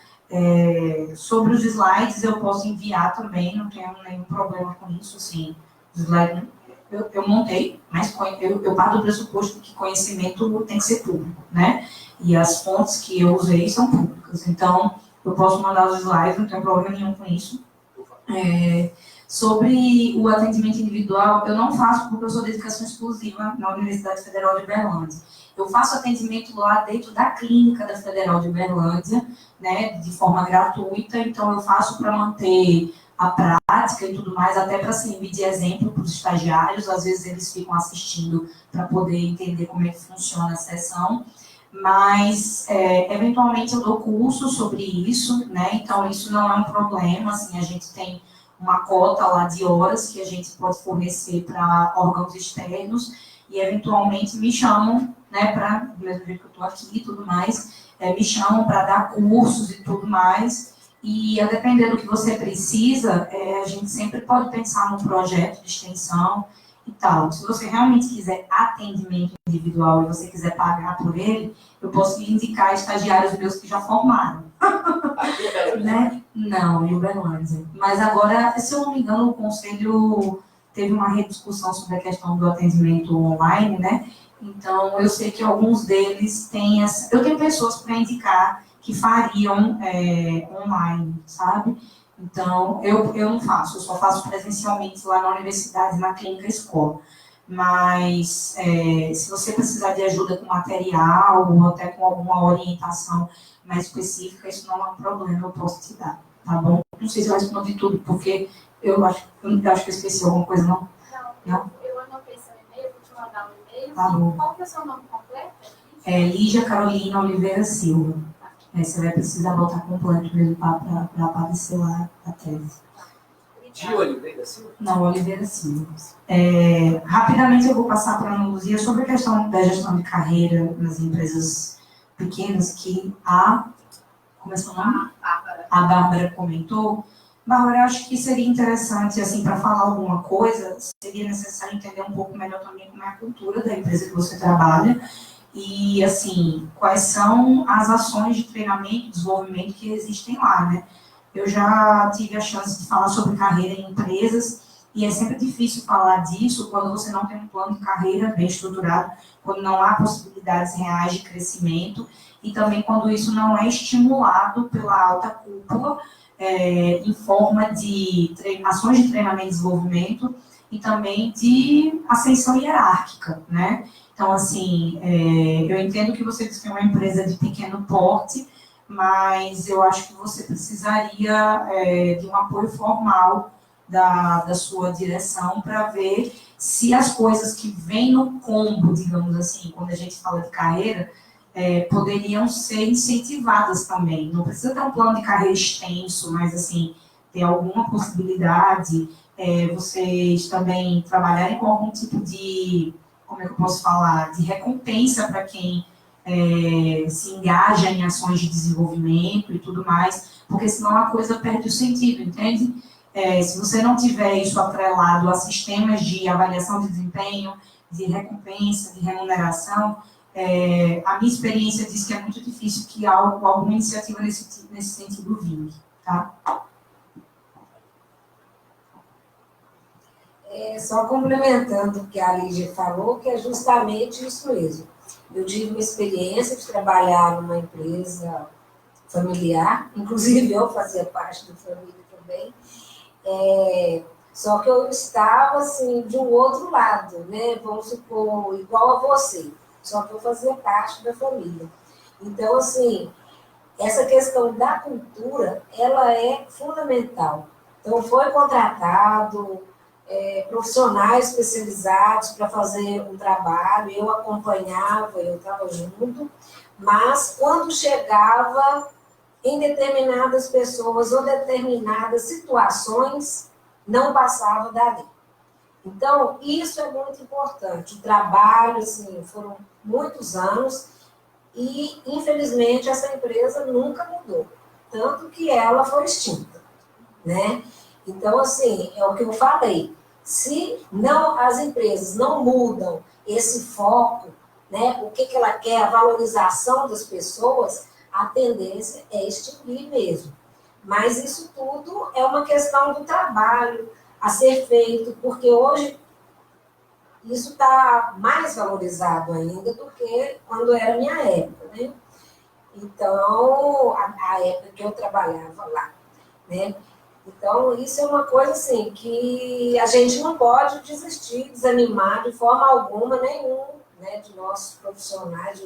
Speaker 3: Sobre os slides, eu posso enviar também, não tenho nenhum problema com isso, assim. Os slides, eu montei, mas eu parto do pressuposto que conhecimento tem que ser público, né? E as fontes que eu usei são públicas. Então, eu posso mandar os slides, não tenho problema nenhum com isso. Sobre o atendimento individual, eu não faço porque eu sou de dedicação exclusiva na Universidade Federal de Uberlândia. Eu faço atendimento lá dentro da clínica da Federal de Uberlândia, né, de forma gratuita, então eu faço para manter a prática e tudo mais, até para servir de exemplo para os estagiários, às vezes eles ficam assistindo para poder entender como é que funciona a sessão, mas eventualmente eu dou curso sobre isso, né, então isso não é um problema, assim, a gente tem uma cota lá de horas que a gente pode fornecer para órgãos externos, e eventualmente me chamam, né, para, do mesmo jeito que eu estou aqui e tudo mais, me chamam para dar cursos e tudo mais, e a depender do que você precisa, a gente sempre pode pensar num projeto de extensão e tal. Se você realmente quiser atendimento individual e você quiser pagar por ele, eu posso lhe indicar estagiários meus que já formaram.
Speaker 1: Aqui é Belo Horizonte.
Speaker 3: Né? Não, em Uberlândia. Mas agora, se eu não me engano, o Conselho teve uma rediscussão sobre a questão do atendimento online, né? Então, eu sei que alguns deles têm essa... Eu tenho pessoas para indicar que fariam online, sabe? Então, eu não faço, eu só faço presencialmente lá na universidade, na clínica escola. Mas, se você precisar de ajuda com material ou até com alguma orientação mais específica, isso não é um problema, eu posso te dar, tá bom? Não sei se eu respondi tudo, porque eu acho que eu esqueci alguma coisa, não?
Speaker 5: Não, eu anotei seu e-mail, vou te mandar um e-mail.
Speaker 3: Tá bom.
Speaker 5: Qual que é o seu nome completo?
Speaker 3: Lígia Carolina Oliveira Silva. Você vai precisar botar completo mesmo para aparecer lá a tese.
Speaker 1: De Oliveira Silva?
Speaker 3: Não, Oliveira Silva. Rapidamente eu vou passar para a Ana Luzia sobre a questão da gestão de carreira nas empresas pequenas, que como é seu nome? A Bárbara comentou. Bárbara, eu acho que seria interessante, assim, para falar alguma coisa, seria necessário entender um pouco melhor também como é a cultura da empresa que você trabalha e, assim, quais são as ações de treinamento e desenvolvimento que existem lá, né? Eu já tive a chance de falar sobre carreira em empresas e é sempre difícil falar disso quando você não tem um plano de carreira bem estruturado, quando não há possibilidades reais de crescimento e também quando isso não é estimulado pela alta cúpula em forma de ações de treinamento e desenvolvimento e também de ascensão hierárquica, né? Então, assim, eu entendo que você disse que é uma empresa de pequeno porte, mas eu acho que você precisaria de um apoio formal da sua direção para ver se as coisas que vêm no combo, digamos assim, quando a gente fala de carreira, poderiam ser incentivadas também. Não precisa ter um plano de carreira extenso, mas, assim, ter alguma possibilidade, vocês também trabalharem com algum tipo de, como é que eu posso falar, de recompensa para quem se engaja em ações de desenvolvimento e tudo mais, porque senão a coisa perde o sentido, entende? Se você não tiver isso atrelado a sistemas de avaliação de desempenho, de recompensa, de remuneração, a minha experiência diz que é muito difícil que alguma iniciativa nesse sentido vingue, tá?
Speaker 2: Só complementando o que a Lígia falou, que é justamente isso mesmo. Eu tive uma experiência de trabalhar numa empresa familiar, inclusive eu fazia parte da família também, só que eu estava, assim, de um outro lado, né? Vamos supor, igual a você, só que eu fazia parte da família. Então, assim, essa questão da cultura, ela é fundamental. Então, foi contratado profissionais especializados para fazer um trabalho, eu acompanhava, eu estava junto, mas quando chegava em determinadas pessoas ou determinadas situações, não passava dali. Então, isso é muito importante. O trabalho, assim, foram muitos anos e, infelizmente, essa empresa nunca mudou, tanto que ela foi extinta, né? Então, assim, é o que eu falei. Se não, as empresas não mudam esse foco, né, o que ela quer, a valorização das pessoas, a tendência é extinguir mesmo. Mas isso tudo é uma questão do trabalho a ser feito, porque hoje isso está mais valorizado ainda do que quando era a minha época, né? Então, a época que eu trabalhava lá, né? Então, isso é uma coisa, assim, que a gente não pode desistir, desanimar de forma alguma, nenhum, né, de nossos profissionais,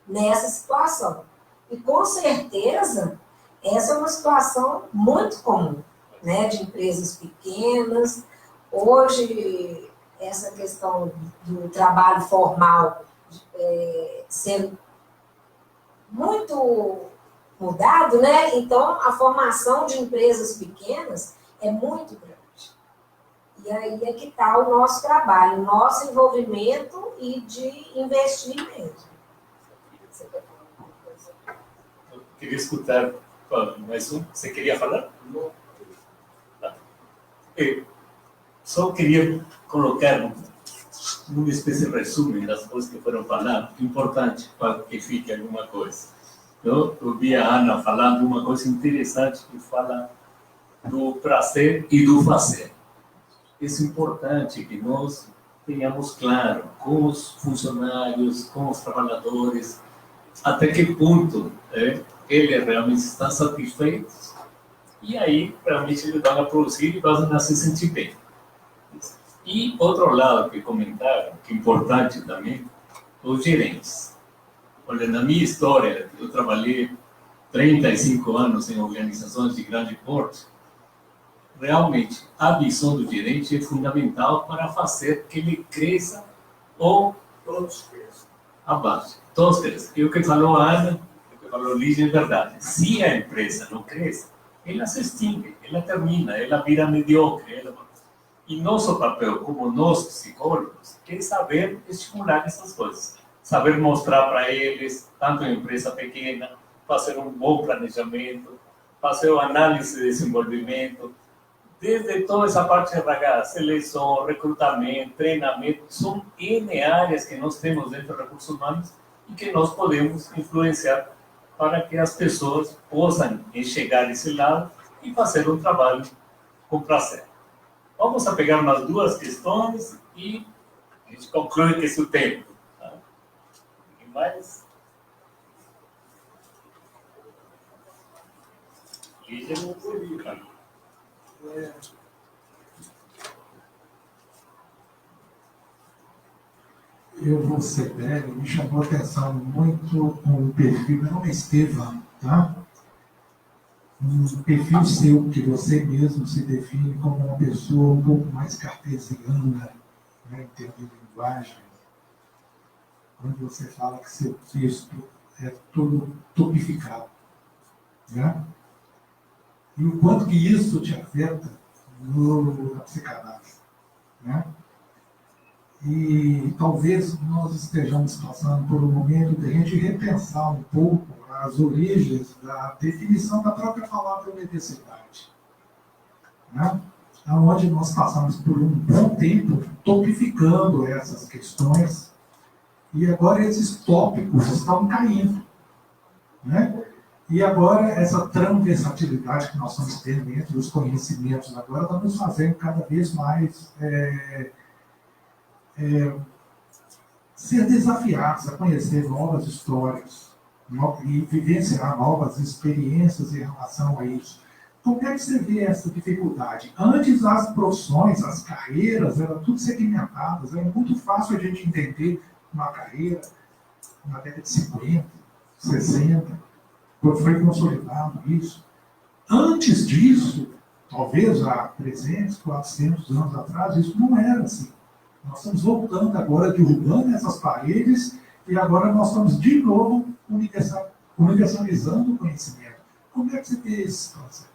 Speaker 2: nessa situação. E, com certeza, essa é uma situação muito comum, né, de empresas pequenas. Hoje, essa questão do trabalho formal sendo muito mudado, né? Então, a formação de empresas pequenas é muito grande. E aí é que está o nosso trabalho, o nosso envolvimento e de investimento. Você quer falar alguma coisa?
Speaker 1: Eu queria escutar mais um. Você queria falar? Não. Tá. Eu só queria colocar uma espécie de resumo das coisas que foram faladas, importante para que fique alguma coisa. Eu ouvi a Ana falando uma coisa interessante que fala do prazer e do fazer. É importante que nós tenhamos claro com os funcionários, com os trabalhadores, até que ponto eles realmente estão satisfeitos e aí realmente eles vão a produzir e vão se sentir bem. E outro lado que comentaram, que é importante também, os gerentes. Olha, na minha história, eu trabalhei 35 anos em organizações de grande porte. Realmente, a visão do gerente é fundamental para fazer que ele cresça ou
Speaker 4: Todos cresçam.
Speaker 1: abaixo. Todos cresçam. E o que falou a Ana, o que falou Lígia é verdade. Se a empresa não cresce, ela se extingue, ela termina, ela vira mediocre. E nosso papel, como nós psicólogos, é saber estimular essas coisas. Saber mostrar para eles, tanto em empresa pequena, fazer um bom planejamento, fazer uma análise de desenvolvimento, desde toda essa parte de RH, seleção, recrutamento, treinamento, são N áreas que nós temos dentro dos recursos humanos e que nós podemos influenciar para que as pessoas possam chegar desse lado e fazer um trabalho com prazer. Vamos a pegar umas duas questões e a gente conclui que esse é o tempo. Tá? E mais? Lígia não podia, cara.
Speaker 7: Eu vou ser breve, me chamou a atenção muito o perfil, meu nome é Estevam, tá? Um perfil seu, que você mesmo se define como uma pessoa um pouco mais cartesiana, né, em termos de linguagem, quando você fala que seu texto é todo topificado, né? E o quanto que isso te afeta na psicanálise, né? E talvez nós estejamos passando por um momento de a gente repensar um pouco as origens da definição da própria palavra universidade, né? Onde nós passamos por um bom tempo topificando essas questões e agora esses tópicos estão caindo, né? E agora essa transversalidade que nós estamos tendo entre os conhecimentos agora está nos fazendo cada vez mais ser desafiados a conhecer novas histórias e vivenciar novas experiências em relação a isso. Como é que você vê essa dificuldade? Antes as profissões, as carreiras, eram tudo segmentadas, era muito fácil a gente entender uma carreira na década de 50, 60, quando foi consolidado isso. Antes disso, talvez há 300, 400 anos atrás, isso não era assim. Nós estamos voltando agora, derrubando essas paredes, e agora nós estamos de novo universalizando o conhecimento. Como é que você vê esse processo?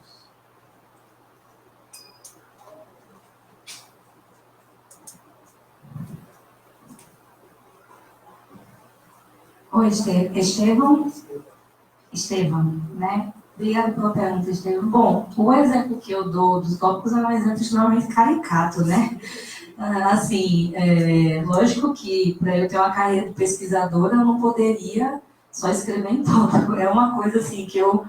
Speaker 3: Oi, Estevão, né? Obrigada pela pergunta, Estevão. Bom, o exemplo que eu dou dos tópicos é um exemplo extremamente caricato, né? Assim, lógico que para eu ter uma carreira de pesquisadora, eu não poderia só escrever em tópico. É uma coisa assim que eu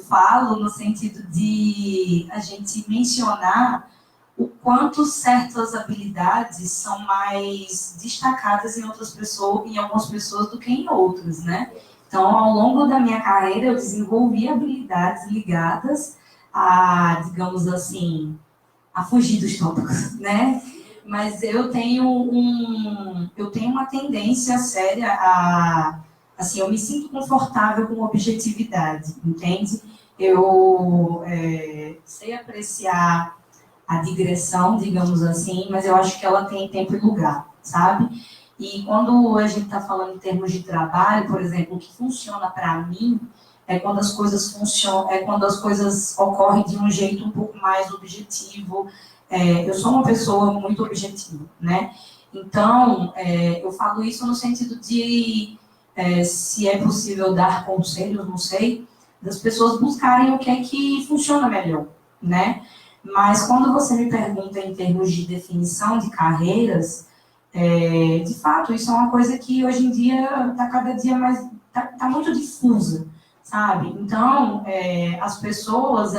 Speaker 3: falo no sentido de a gente mencionar o quanto certas habilidades são mais destacadas em algumas pessoas do que em outras, né? Então, ao longo da minha carreira, eu desenvolvi habilidades ligadas a, digamos assim, a fugir dos tópicos, né? Mas eu tenho uma tendência séria a, assim, eu me sinto confortável com objetividade, entende? Eu sei apreciar a digressão, digamos assim, mas eu acho que ela tem tempo e lugar, sabe? E quando a gente está falando em termos de trabalho, por exemplo, o que funciona para mim é quando as coisas funcionam, quando as coisas ocorrem de um jeito um pouco mais objetivo, eu sou uma pessoa muito objetiva, né? Então, eu falo isso no sentido de, se é possível dar conselhos, não sei, das pessoas buscarem o que é que funciona melhor, né? Mas quando você me pergunta em termos de definição de carreiras, de fato, isso é uma coisa que hoje em dia está cada dia mais, tá muito difusa, sabe? Então, as pessoas,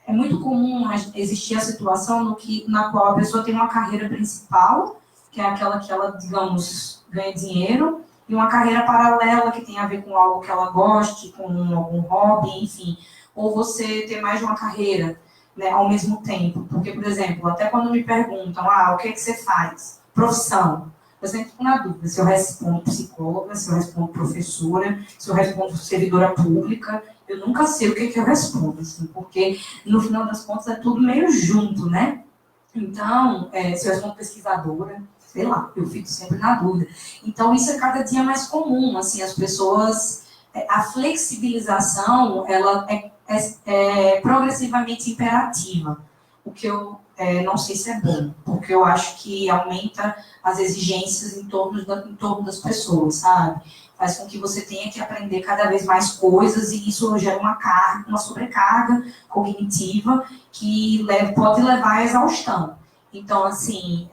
Speaker 3: é muito comum existir a situação na qual a pessoa tem uma carreira principal, que é aquela que ela, digamos, ganha dinheiro, e uma carreira paralela que tem a ver com algo que ela goste, com algum hobby, enfim. Ou você ter mais de uma carreira, né, ao mesmo tempo. Porque, por exemplo, até quando me perguntam, o que é que você faz? Profissão. Eu sempre fico na dúvida se eu respondo psicóloga, se eu respondo professora, se eu respondo servidora pública. Eu nunca sei o que é que eu respondo, assim, porque, no final das contas, é tudo meio junto, né? Então, se eu respondo pesquisadora, sei lá, eu fico sempre na dúvida. Então, isso é cada dia mais comum, assim, as pessoas... a flexibilização, ela é progressivamente imperativa, o que eu não sei se é bom, porque eu acho que aumenta as exigências em torno das pessoas, sabe? Faz com que você tenha que aprender cada vez mais coisas e isso gera uma sobrecarga cognitiva que pode levar à exaustão. Então, assim,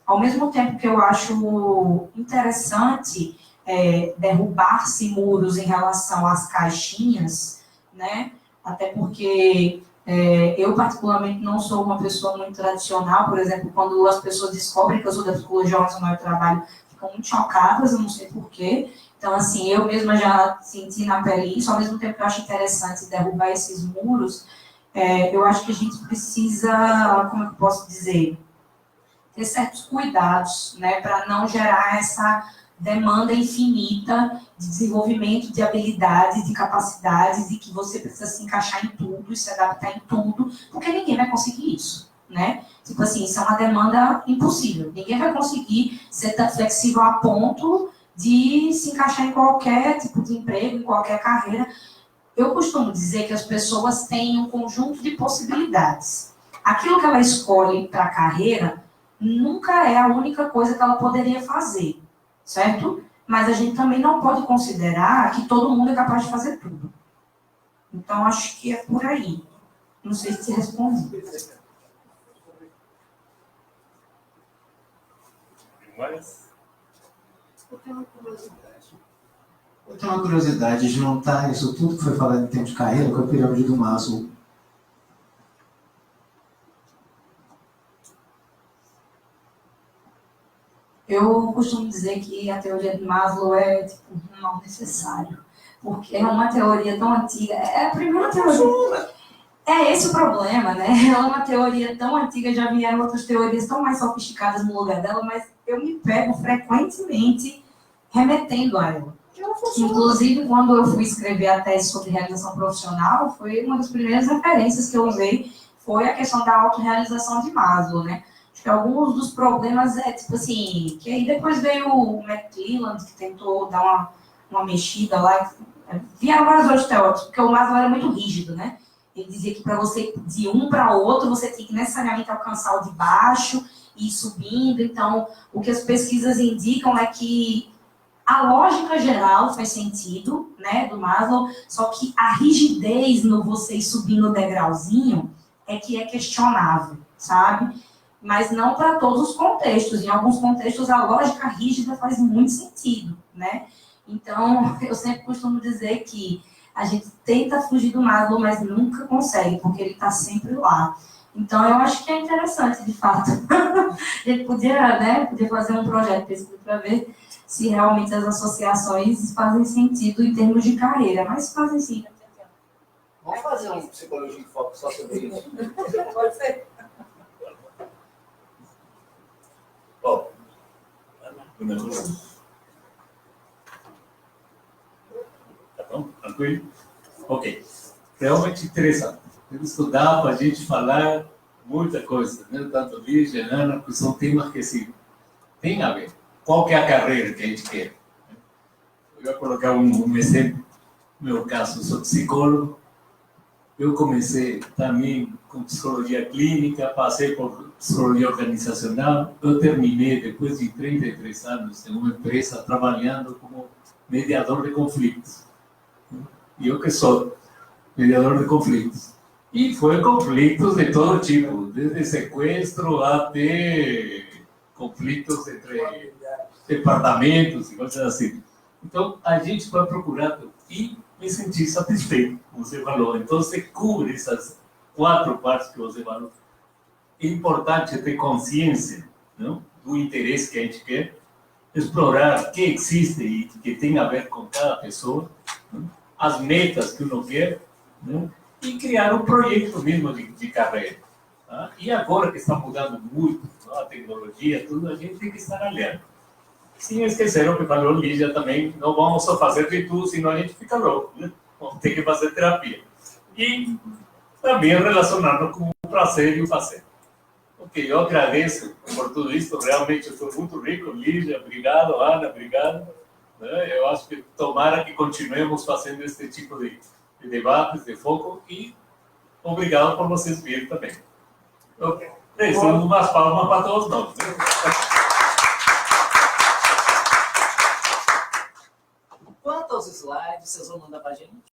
Speaker 3: ao mesmo tempo que eu acho interessante derrubar-se muros em relação às caixinhas, né? Até porque eu, particularmente, não sou uma pessoa muito tradicional. Por exemplo, quando as pessoas descobrem que eu sou da psicologia organizacional e trabalho, ficam muito chocadas, eu não sei porquê. Então, assim, eu mesma já senti na pele isso. Ao mesmo tempo que eu acho interessante derrubar esses muros, eu acho que a gente precisa, como é que eu posso dizer, ter certos cuidados, né, para não gerar essa demanda infinita de desenvolvimento de habilidades, de capacidades, e que você precisa se encaixar em tudo e se adaptar em tudo, porque ninguém vai conseguir isso, né? Tipo assim, isso é uma demanda impossível. Ninguém vai conseguir ser tão flexível a ponto de se encaixar em qualquer tipo de emprego, em qualquer carreira. Eu costumo dizer que as pessoas têm um conjunto de possibilidades. Aquilo que ela escolhe para a carreira nunca é a única coisa que ela poderia fazer, certo? Mas a gente também não pode considerar que todo mundo é capaz de fazer tudo. Então, acho que é por aí. Não sei se respondi.
Speaker 1: Mas...
Speaker 6: Eu tenho uma curiosidade de juntar isso tudo que foi falado em termos de carreira com a pirâmide do Maslow.
Speaker 3: Eu costumo dizer que a teoria de Maslow é tipo um mal necessário, porque é uma teoria tão antiga. É a primeira teoria. É esse o problema, né? Ela é uma teoria tão antiga, já vieram outras teorias tão mais sofisticadas no lugar dela, mas eu me pego frequentemente remetendo a ela. Inclusive, quando eu fui escrever a tese sobre realização profissional, foi uma das primeiras referências que eu usei, foi a questão da autorrealização de Maslow, né? Acho que alguns dos problemas tipo assim, que aí depois veio o McClelland, que tentou dar uma mexida lá, vieram vários outros teóricos, porque o Maslow era muito rígido, né? Ele dizia que para você, de um para outro, você tem que necessariamente alcançar o de baixo e ir subindo. Então, o que as pesquisas indicam é que a lógica geral faz sentido, né, do Maslow, só que a rigidez no você ir subindo o degrauzinho é que é questionável, sabe? Mas não para todos os contextos. Em alguns contextos, a lógica rígida faz muito sentido, né? Então, eu sempre costumo dizer que a gente tenta fugir do Maslow, mas nunca consegue, porque ele está sempre lá. Então, eu acho que é interessante, de fato. A gente podia fazer um projeto para ver se realmente as associações fazem sentido em termos de carreira, mas fazem sim.
Speaker 8: Vamos fazer um Psicologia em Foco só sobre isso?
Speaker 2: Pode ser.
Speaker 1: Bom, tá bom? Tranquilo? Ok. Realmente interessante. Isso dá para a gente falar muita coisa, né? Tanto Lígia, Ana, porque são temas que assim, tem a ver. Qual que é a carreira que a gente quer? Eu vou colocar um exemplo. No meu caso, eu sou psicólogo. eu comecei também com psicologia clínica, passei por psicologia organizacional, eu terminei, depois de 33 anos, em uma empresa trabalhando como mediador de conflitos. E eu que sou mediador de conflitos. E foi conflitos de todo tipo, desde sequestro até conflitos entre departamentos e coisas assim. Então, a gente vai procurar e me sentir satisfeito, como você falou. Então, você cobre essas 4 partes que você falou. É importante ter consciência, não, do interesse que a gente quer, explorar o que existe e que tem a ver com cada pessoa, não, as metas que uno quer, não, e criar um projeto mesmo de carreira. Tá? E agora que está mudando muito, não, a tecnologia, tudo, a gente tem que estar alerta. Sem esquecer o que falou Lígia também, não vamos só fazer de tudo, senão a gente fica louco, né? Vamos ter que fazer terapia. E também relacionar-nos com o prazer e o fazer. Ok, eu agradeço por tudo isso, realmente eu estou muito rico, Lígia, obrigado, Ana, obrigado. Eu acho que tomara que continuemos fazendo este tipo de debates, de foco, e obrigado por vocês virem também. Ok, precisamos umas palmas para todos nós. Né?
Speaker 8: Quanto aos slides, vocês vão mandar para a gente?